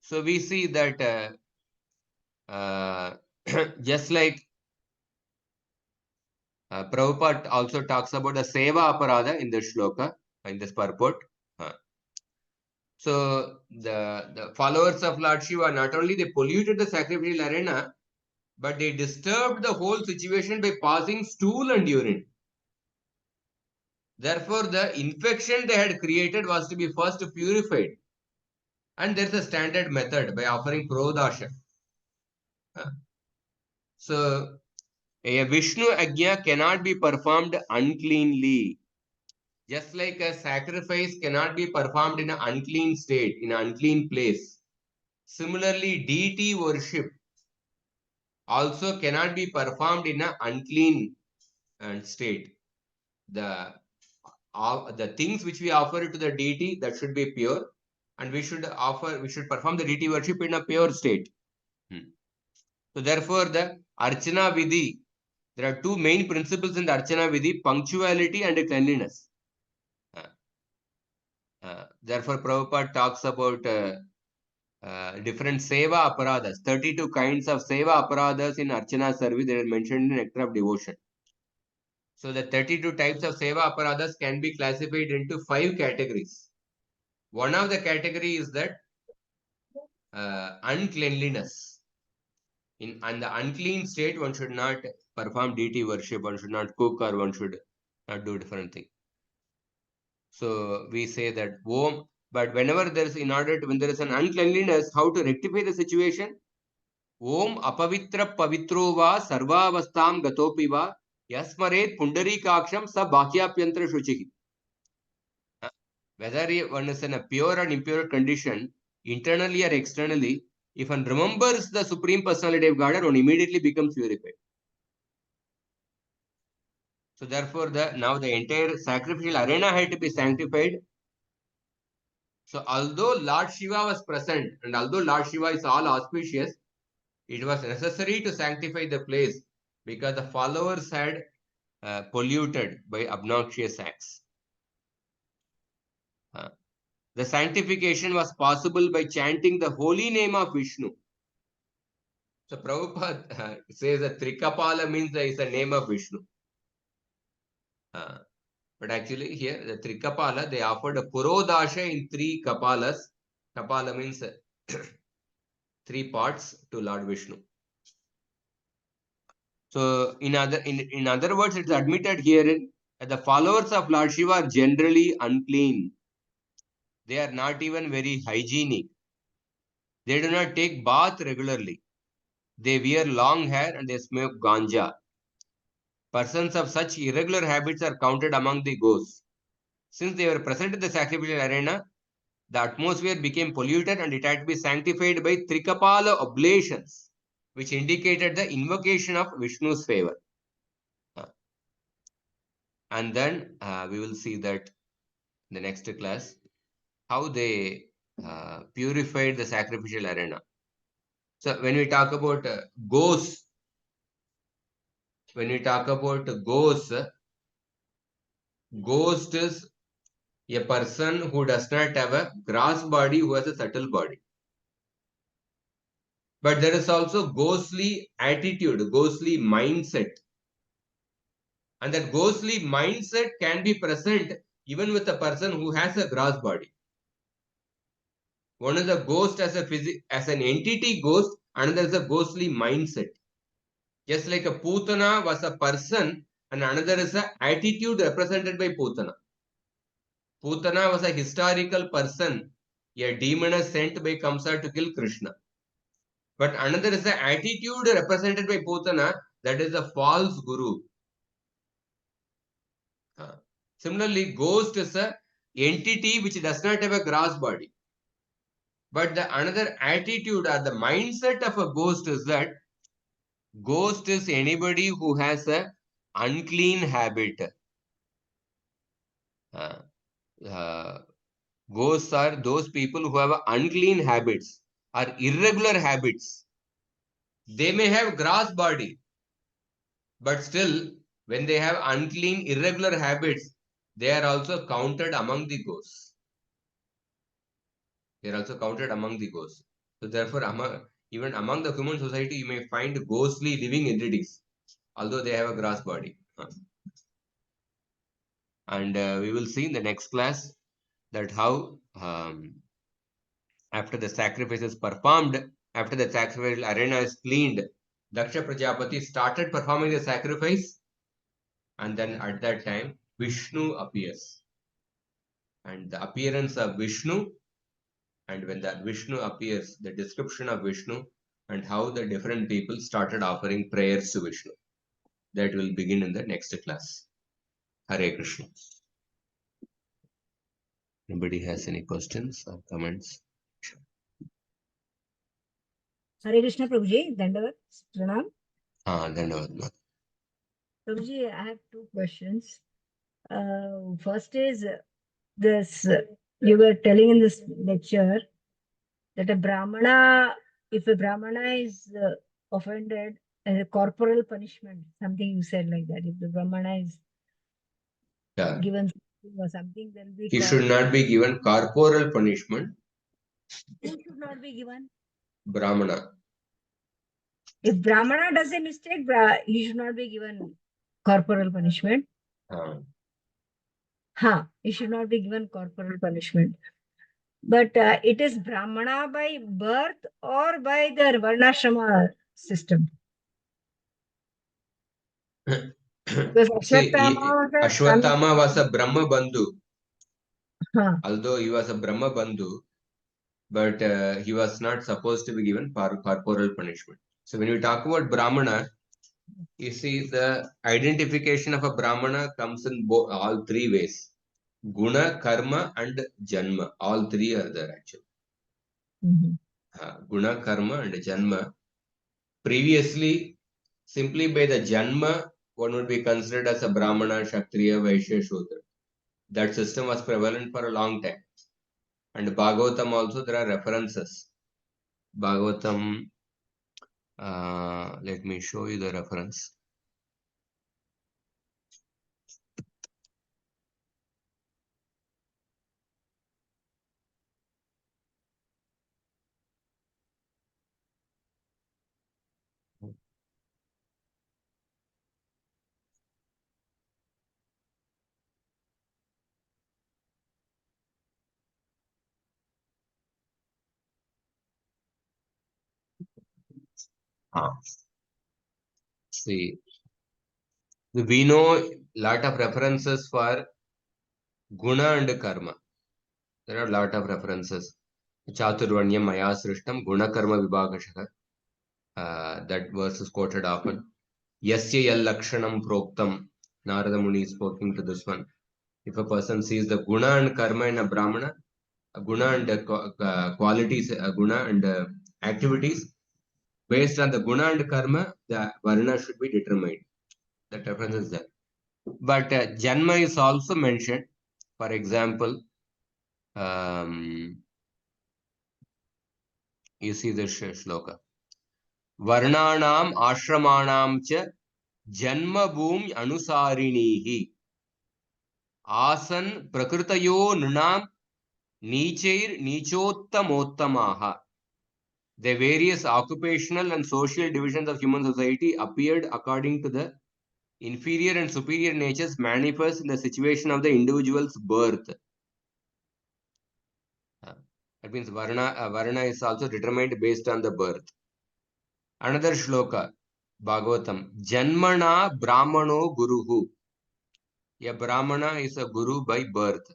A: So we see that just like Prabhupada also talks about the Seva Aparada in this shloka, in this purport. So the followers of Lord Shiva, not only they polluted the sacrificial arena, but they disturbed the whole situation by passing stool and urine. Therefore, the infection they had created was to be first purified. And there's a standard method by offering Prodasha. So, a Vishnu Agya cannot be performed uncleanly. Just like a sacrifice cannot be performed in an unclean state, in an unclean place. Similarly, deity worship also cannot be performed in an unclean state. The things which we offer to the deity, that should be pure, and we should perform the deity worship in a pure state. So therefore, the Archana Vidhi, there are 2 main principles in the Archana Vidhi, punctuality and cleanliness. Therefore, Prabhupada talks about different Seva Aparadas, 32 kinds of Seva Aparadas in Archana service that are mentioned in Nectar of Devotion. So the 32 types of Seva Aparadas can be classified into 5 categories. One of the category is that uncleanliness. In the unclean state, one should not perform deity worship, one should not cook, or one should not do different things. So we say that Om, but whenever there is, when there is an uncleanliness, how to rectify the situation? Om apavitra pavitro va sarvavastam gatopi va yasmaret pundarikaksham sa bhakyapyantra shuchihi. Whether one is in a pure and impure condition, internally or externally, if one remembers the Supreme Personality of Godhead, one immediately becomes purified. So therefore, now the entire sacrificial arena had to be sanctified. So although Lord Shiva was present, and although Lord Shiva is all auspicious, it was necessary to sanctify the place because the followers had polluted by obnoxious acts. The sanctification was possible by chanting the holy name of Vishnu. So Prabhupada says that Trikapala means there is a name of Vishnu. But actually here, the Trikapala, they offered a Purodasha in 3 Kapalas. Kapala means 3 parts to Lord Vishnu. So in other words, it's admitted here that the followers of Lord Shiva are generally unclean. They are not even very hygienic. They do not take bath regularly. They wear long hair and they smoke ganja. Persons of such irregular habits are counted among the ghosts. Since they were present in the sacrificial arena, the atmosphere became polluted and it had to be sanctified by Trikapala oblations, which indicated the invocation of Vishnu's favor. And then we will see that in the next class, how they purified the sacrificial arena. So when we talk about ghosts, ghost is a person who does not have a gross body, who has a subtle body. But there is also ghostly attitude, ghostly mindset. And that ghostly mindset can be present even with a person who has a gross body. One is a ghost as an entity ghost, another is a ghostly mindset. Just like a Putana was a person and another is an attitude represented by Putana. Putana was a historical person, a demoness sent by Kamsa to kill Krishna. But another is the attitude represented by Putana, that is a false guru. Similarly, ghost is a entity which does not have a gross body. But the another attitude or the mindset of a ghost is that ghost is anybody who has a unclean habit. Ghosts are those people who have unclean habits or irregular habits. They may have gross body, but still, when they have unclean, irregular habits, they are also counted among the ghosts. They are also counted among the ghosts. So therefore, even among the human society, you may find ghostly living entities, although they have a gross body. And we will see in the next class that how after the sacrifice is performed, after the sacrificial arena is cleaned, Daksha Prajapati started performing the sacrifice, and then at that time, Vishnu appears. And the appearance of Vishnu, and when that Vishnu appears, the description of Vishnu and how the different people started offering prayers to Vishnu. That will begin in the next class. Hare Krishna. Anybody has any questions or comments?
C: Hare Krishna, Prabhuji. Dandavat. Pranam.
A: Dandavad.
C: Prabhuji, I have 2 questions. First is this, you were telling in this lecture that a Brahmana, if a Brahmana is offended, as a corporal punishment, something you said like that. If the Brahmana is given something or something, then
A: He should not be given corporal punishment.
C: Who should not be given?
A: Brahmana.
C: If Brahmana does a mistake, he should not be given corporal punishment. He should not be given corporal punishment. But it is Brahmana by birth or by the Varnashrama system? Because
A: Ashwatthama was a Brahma Bandhu. Although he was a Brahma Bandhu, but he was not supposed to be given corporal punishment. So when we talk about Brahmana, you see the identification of a Brahmana comes in all 3 ways. Guna, Karma and Janma. All 3 are there actually. Guna, Karma and Janma. Previously, simply by the Janma, one would be considered as a Brahmana, Kshatriya, Vaishya, Shudra. That system was prevalent for a long time. And Bhagavatam also, there are references. Bhagavatam, let me show you the reference. See, we know lot of references for guna and karma. There are a lot of references. Chaturvanyam maya srishtam guna karma vibhagashaka. That verse is quoted often. Yasya yal lakshanam proktam. Narada Muni is speaking to this one. If a person sees the guna and karma in a Brahmana, guna and qualities, guna and activities, based on the guna and karma, the varna should be determined. That reference is there. But Janma is also mentioned. For example, you see this shloka. Varnanam ashramanam cha janma bhum anusarinihi asan prakritayo nunam nichair nichottamottamaha. The various occupational and social divisions of human society appeared according to the inferior and superior natures manifest in the situation of the individual's birth. That means Varna is also determined based on the birth. Another shloka, Bhagavatam, Janmana Brahmano Guruhu. A Brahmana is a Guru by birth.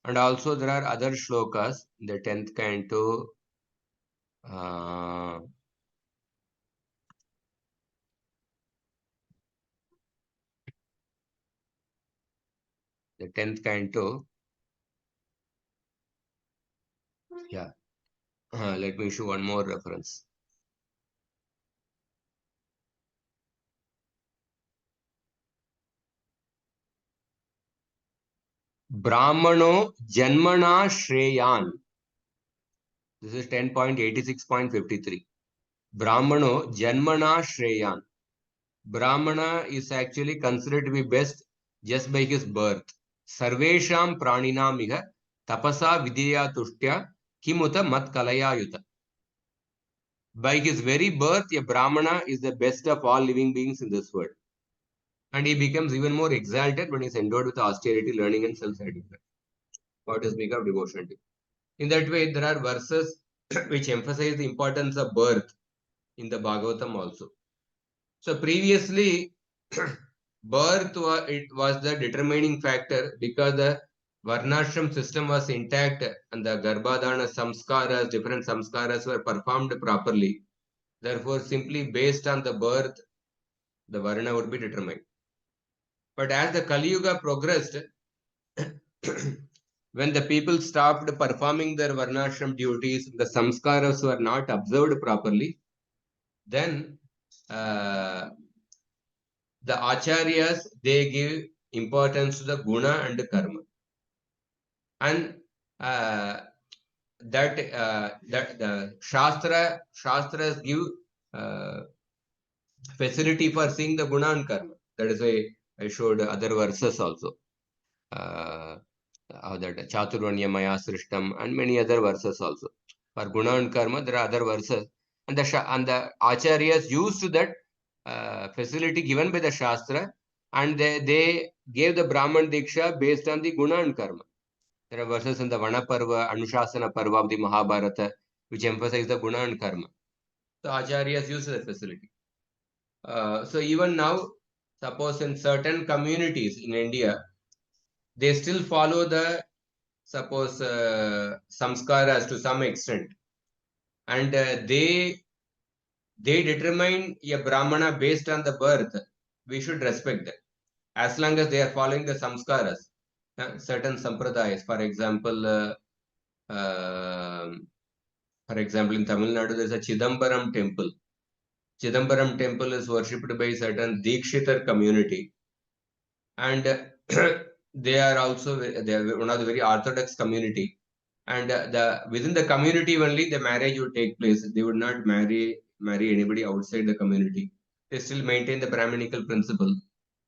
A: And also there are other shlokas, the 10th canto, the 10th canto. Yeah. Let me show one more reference. Brahmano Janmana Shreyan. This is 10.86.53. Brahmano Janmana Shreyan. Brahmana is actually considered to be best just by his birth. Sarvesham pranina miha tapasa videya tushtya kimuta mat kalaya yuta. By his very birth, a Brahmana is the best of all living beings in this world. And he becomes even more exalted when he is endowed with austerity, learning, and self-satisfaction. What is big of devotion to. In that way, there are verses which emphasize the importance of birth in the Bhagavatam also. So previously, birth was the determining factor because the Varnashram system was intact and the Garbhadana samskaras, different samskaras were performed properly. Therefore, simply based on the birth, the Varna would be determined. But as the Kali Yuga progressed, when the people stopped performing their Varnashram duties, the samskaras were not observed properly, then the acharyas, they give importance to the guna and karma. And that the shastras give facility for seeing the guna and karma. That is why I showed other verses also. That Chaturvanya Maya Srishtam and many other verses also. For guna and karma, there are other verses. And the acharyas used that facility given by the Shastra, and they gave the Brahman Diksha based on the guna and karma. There are verses in the Vana Parva, Anushasana Parva of the Mahabharata, which emphasize the guna and karma. So acharyas use that facility. So even now, suppose in certain communities in India, they still follow the, suppose, samskaras to some extent. And they determine a Brahmana based on the birth. We should respect that. As long as they are following the samskaras, certain sampradayas. For example, in Tamil Nadu, there is a Chidambaram temple. Chidambaram temple is worshipped by certain Dikshitar community, and they are also one of the very orthodox community. And within the community only the marriage would take place. They would not marry anybody outside the community. They still maintain the Brahminical principle.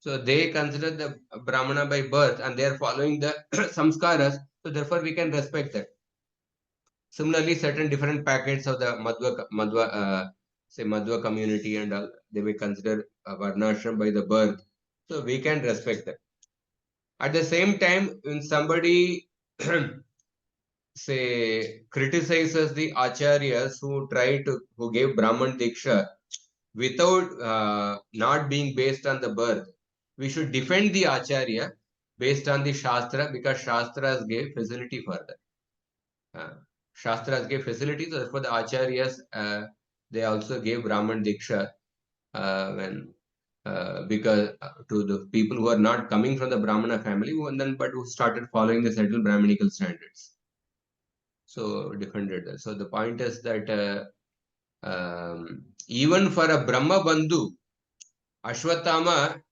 A: So they consider the Brahmana by birth, and they are following the samskaras. So therefore, we can respect that. Similarly, certain different packets of the Madhva community and all, they may consider Varnashram by the birth. So we can respect that. At the same time, when somebody say criticizes the acharyas who gave Brahman Diksha without not being based on the birth, we should defend the acharya based on the Shastra, because Shastras gave facility for that. Shastras gave facilities, so therefore the acharyas they also gave Brahman Diksha because to the people who are not coming from the Brahmana family, but who started following the settled Brahminical standards. So defended that. So the point is that even for a Brahma Bandhu, Ashwatthama,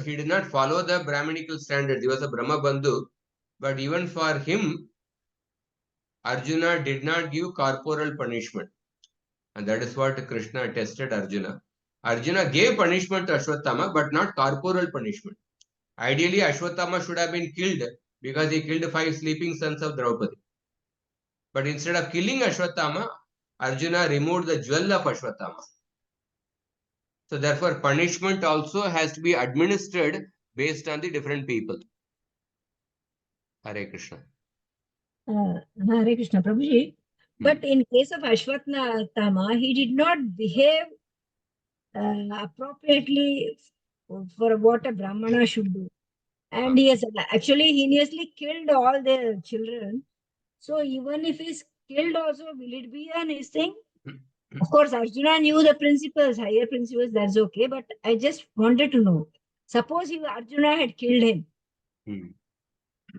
A: he did not follow the Brahminical standards. He was a Brahma Bandhu, but even for him, Arjuna did not give corporal punishment. And that is what Krishna tested Arjuna. Arjuna gave punishment to Ashwatthama, but not corporal punishment. Ideally, Ashwatthama should have been killed because he killed 5 sleeping sons of Draupadi. But instead of killing Ashwatthama, Arjuna removed the jewel of Ashwatthama. So therefore, punishment also has to be administered based on the different people. Hare Krishna.
C: Hare Krishna, Prabhuji. But in case of Ashwatthama, he did not behave appropriately for what a Brahmana should do. And he has actually heinously killed all their children. So even if he's killed also, will it be an his thing? Of course, Arjuna knew the principles, higher principles, that's okay. But I just wanted to know. Suppose if Arjuna had killed him,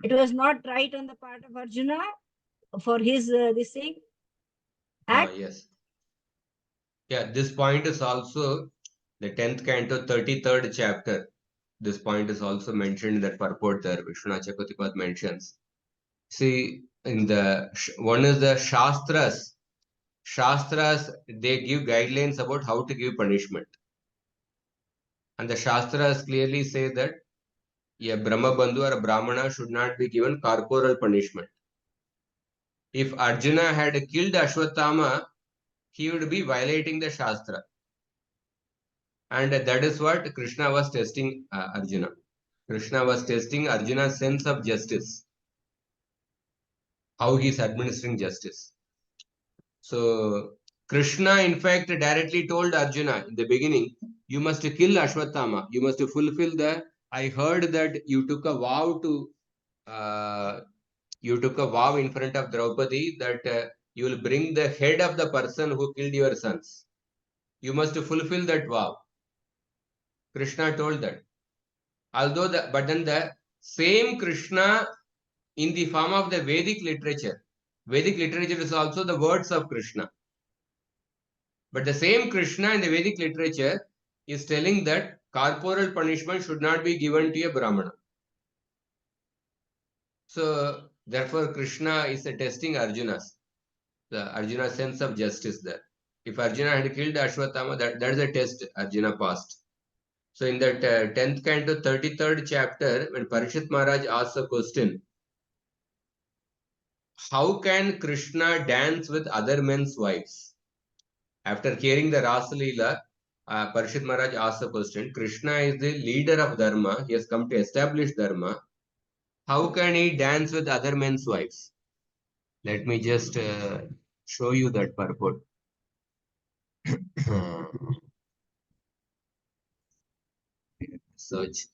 C: it was not right on the part of Arjuna for his this thing?
A: Yes. Yeah, this point is also the 10th canto, 33rd chapter. This point is also mentioned in that purport there, Vishwanath Chakravarti mentions. See, in the one is the Shastras. Shastras, they give guidelines about how to give punishment. And the Shastras clearly say that a Brahma Bandhu or a Brahmana should not be given corporal punishment. If Arjuna had killed Ashwatthama, he would be violating the Shastra. And that is what Krishna was testing Arjuna. Krishna was testing Arjuna's sense of justice, how he is administering justice. So, Krishna, in fact, directly told Arjuna in the beginning, you must kill Ashwatthama. You must fulfill the. I heard that you took a vow in front of Draupadi that you will bring the head of the person who killed your sons. You must fulfill that vow. Krishna told that. But then the same Krishna in the form of the Vedic literature. Vedic literature is also the words of Krishna. But the same Krishna in the Vedic literature is telling that corporal punishment should not be given to a Brahmana. So, therefore, Krishna is testing Arjuna's sense of justice there. If Arjuna had killed Ashwatthama, that is a test Arjuna passed. So, in that 10th canto, 33rd chapter, when Parishit Maharaj asks a question, how can Krishna dance with other men's wives? After hearing the Rasa Leela, Parishit Maharaj asked a question. Krishna is the leader of Dharma. He has come to establish Dharma. How can he dance with other men's wives? Let me just show you that purport. Search.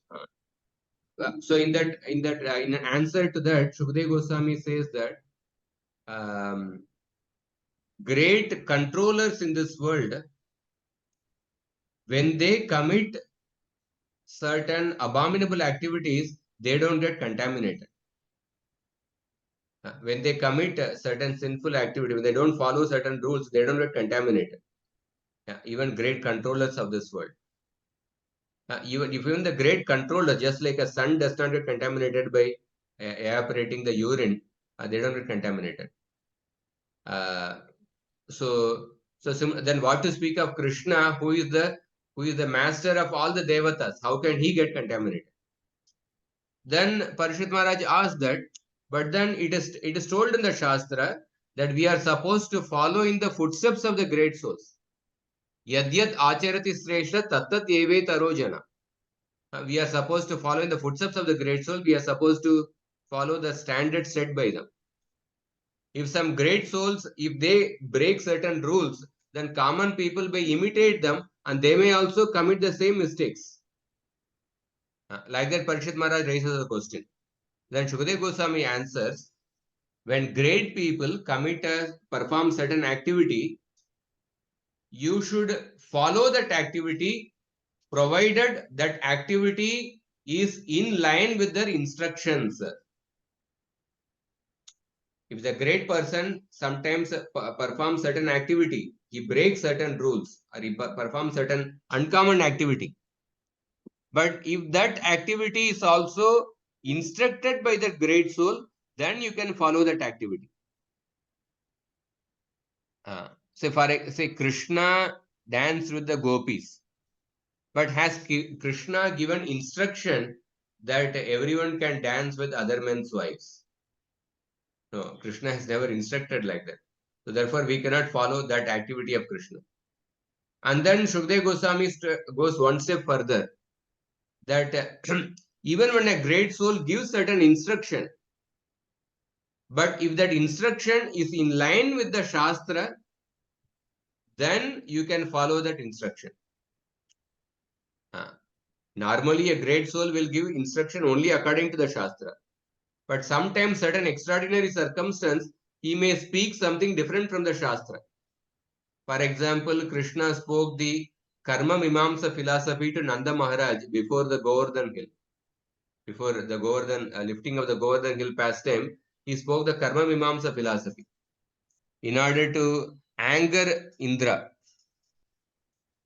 A: So in answer to that, Shukdev Goswami says that great controllers in this world, when they commit certain abominable activities, they don't get contaminated. When they commit certain sinful activity, when they don't follow certain rules, they don't get contaminated. even great controllers of this world. Even the great controller, just like a sun does not get contaminated by evaporating the urine, they don't get contaminated. Then what to speak of Krishna, who is the master of all the devatas? How can he get contaminated? Then Parishit Maharaj asked that, but then it is told in the Shastra that we are supposed to follow in the footsteps of the great souls. Yadyat acharati sreshta tattat eve tarojana. We are supposed to follow in the footsteps of the great soul. We are supposed to follow the standards set by them. If some great souls, if they break certain rules, then common people may imitate them and they may also commit the same mistakes. Like that, Parishit Maharaj raises a question. Then Shukadeva Goswami answers, when great people perform certain activity, you should follow that activity provided that activity is in line with their instructions. If the great person sometimes performs certain activity, he breaks certain rules or he performs certain uncommon activity. But if that activity is also instructed by the great soul, then you can follow that activity. Say Krishna danced with the gopis, but has Krishna given instruction that everyone can dance with other men's wives? No, Krishna has never instructed like that. So therefore, we cannot follow that activity of Krishna. And then Shukdev Goswami goes one step further, that even when a great soul gives certain instruction, but if that instruction is in line with the Shastra, then you can follow that instruction. Normally, a great soul will give instruction only according to the Shastra. But sometimes, certain extraordinary circumstance, he may speak something different from the Shastra. For example, Krishna spoke the Karma Mimamsa philosophy to Nanda Maharaj before the Govardhan hill. Before the lifting of the Govardhan hill pastime, he spoke the Karma Mimamsa philosophy in order to anger Indra.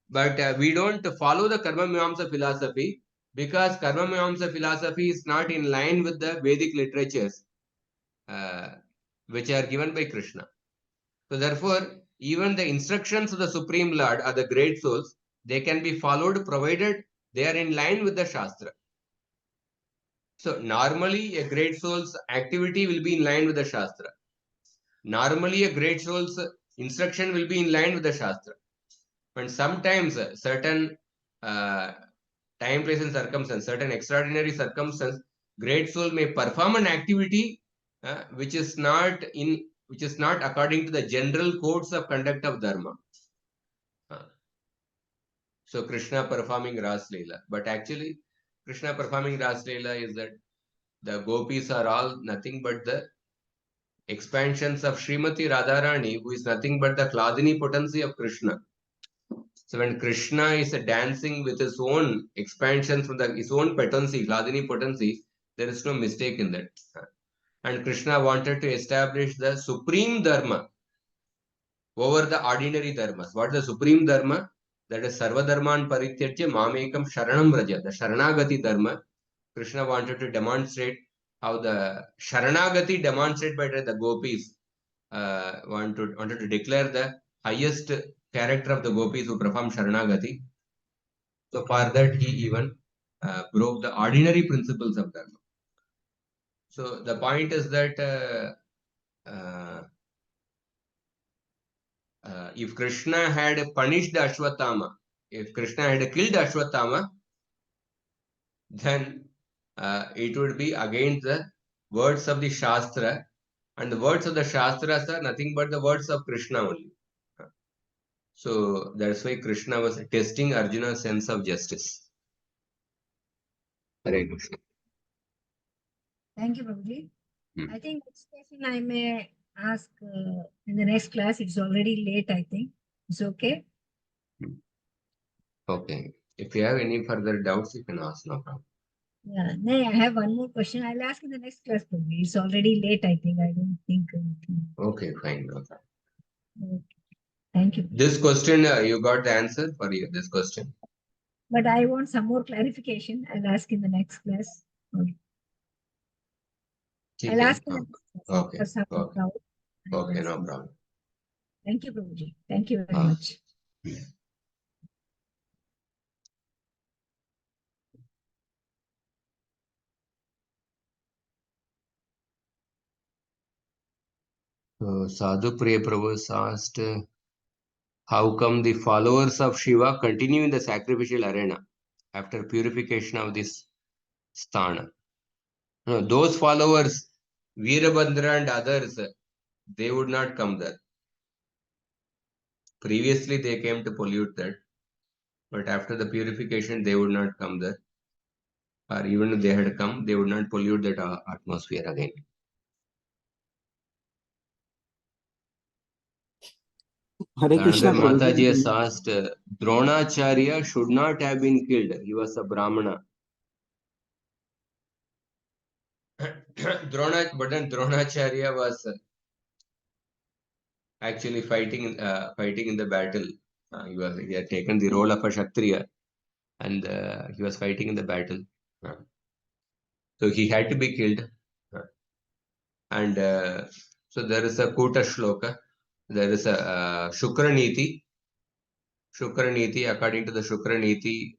A: But we don't follow the Karma Mimamsa philosophy because Karma Mimamsa philosophy is not in line with the Vedic literatures which are given by Krishna. So therefore, even the instructions of the Supreme Lord or the great souls, they can be followed provided they are in line with the Shastra. So normally a great soul's activity will be in line with the Shastra. Normally a great soul's instruction will be in line with the Shastra. But sometimes certain time, place and circumstance, certain extraordinary circumstance, great soul may perform an activity which is not according to the general codes of conduct of Dharma. So Krishna performing Ras Leela. But actually, Krishna performing Ras Leela is that the gopis are all nothing but the expansions of Srimati Radharani, who is nothing but the Kladini potency of Krishna. So when Krishna is dancing with his own expansions from his own potency, Kladini potency, there is no mistake in that. And Krishna wanted to establish the supreme dharma over the ordinary dharmas. What is the supreme dharma? That is Sarva Dharman Parityajya Mamekam Sharanam Vraja, the Sharanagati dharma. Krishna wanted to demonstrate how the Sharanagati demonstrated by the gopis wanted to declare the highest character of the gopis who perform Sharanagati. So for that, he even broke the ordinary principles of dharma. So the point is that if Krishna had punished Ashwatthama, if Krishna had killed Ashwatthama, then it would be against the words of the Shastra, and the words of the Shastras are nothing but the words of Krishna only. So that's why Krishna was testing Arjuna's sense of justice. Hare Krishna.
C: Thank you, Prabhuji.
A: Hmm.
C: I think next question I may ask in the next class. It's already late, I think. It's okay?
A: Okay. If you have any further doubts, you can ask, no problem.
C: Yeah. No, I have one more question. I'll ask in the next class, Prabhuji. It's already late, I think. I don't think anything.
A: Okay, fine. No problem.
C: Okay. Thank you.
A: This question, you got the answer for you, this question.
C: But I want some more clarification. I'll ask in the next class. Okay. I'll ask in the next class.
A: Okay.
C: For some
A: Okay.
C: doubt. I'll
A: Okay,
C: ask
A: no
C: in-
A: problem.
C: Thank you, Prabhuji. Thank you very
A: Ah.
C: much.
A: Sadhu Priya Prabhu asked, how come the followers of Shiva continue in the sacrificial arena after purification of this sthana? No, those followers, Veerabhadra and others, they would not come there. Previously, they came to pollute that, but after the purification, they would not come there. Or even if they had come, they would not pollute that atmosphere again.
F: Hare Krishna,
A: Another Mataji has
F: Prabhuji.
A: asked, Dronacharya should not have been killed. He was a Brahmana. But then Dronacharya was actually fighting in the battle. He had taken the role of a Kshatriya, and he was fighting in the battle. So he had to be killed. And so there is a Kuta Shloka. There is a Shukraniti. Shukraniti, according to the Shukraniti,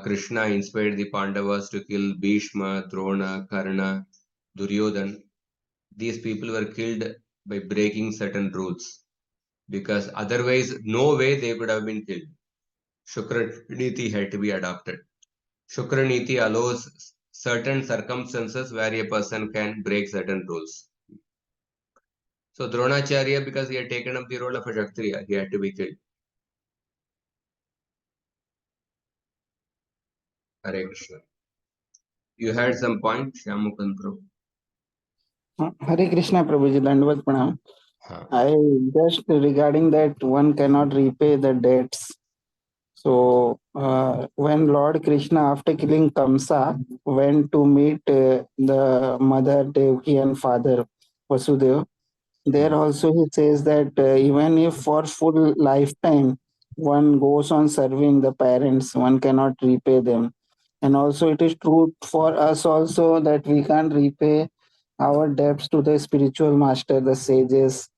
A: Krishna inspired the Pandavas to kill Bhishma, Drona, Karna, Duryodhan. These people were killed by breaking certain rules, because otherwise no way they could have been killed. Shukraniti had to be adopted. Shukraniti allows certain circumstances where a person can break certain rules. So Dronacharya, because he had taken up the role of a Kshatriya, he had to be killed. Hare Krishna. You had some point, Shyamukan Prabhu?
F: Hare Krishna, Prabhuji. Dandavat Pranam.
A: Huh.
F: I just regarding that one cannot repay the debts. So when Lord Krishna, after killing Kamsa, went to meet the mother Devaki and father Vasudeva, there also he says that even if for full lifetime one goes on serving the parents, one cannot repay them. And also it is true for us also that we can't repay our debts to the spiritual master, the sages,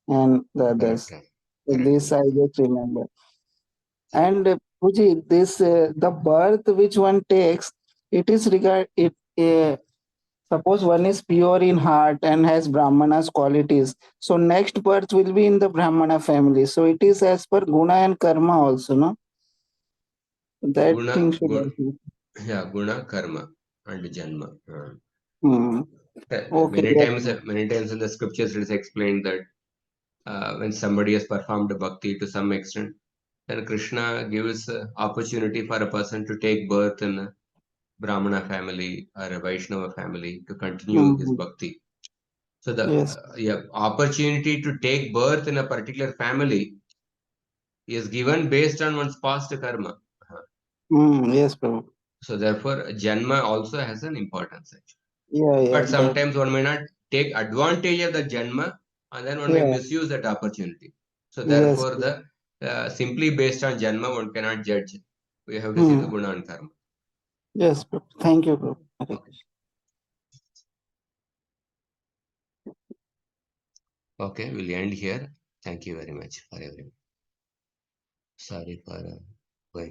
F: and the others.
A: Correct.
F: So
A: Correct.
F: this I just remember. And Puji, this the birth which one takes, it is regard it. Suppose one is pure in heart and has Brahmana's qualities, so next birth will be in the Brahmana family. So it is as per guna and karma also, no? That thing should also.
A: Yeah, guna, karma, and janma.
F: Hmm. Okay. Yes.
A: Many times in the scriptures it is explained that when somebody has performed bhakti to some extent, then Krishna gives opportunity for a person to take birth in a Brahmana family or a Vaishnava family to continue his
F: Mhm.
A: bhakti. So the
F: Yes.
A: opportunity to take birth in a particular family is given based on one's past karma.
F: Yes, Prabhu.
A: So therefore, janma also has an importance.
F: Yeah, yeah.
A: But
F: That.
A: sometimes one may not take advantage of the janma, and then one may
F: Yeah.
A: misuse that opportunity. So
F: Yes.
A: therefore, the simply based on janma, one cannot judge. We have to see the
F: Hmm.
A: guna and karma.
F: Yes, Prabhu. Thank you, Prabhu. Hare
A: Okay. Okay, we'll end here. Thank you very much for everyone. Sorry for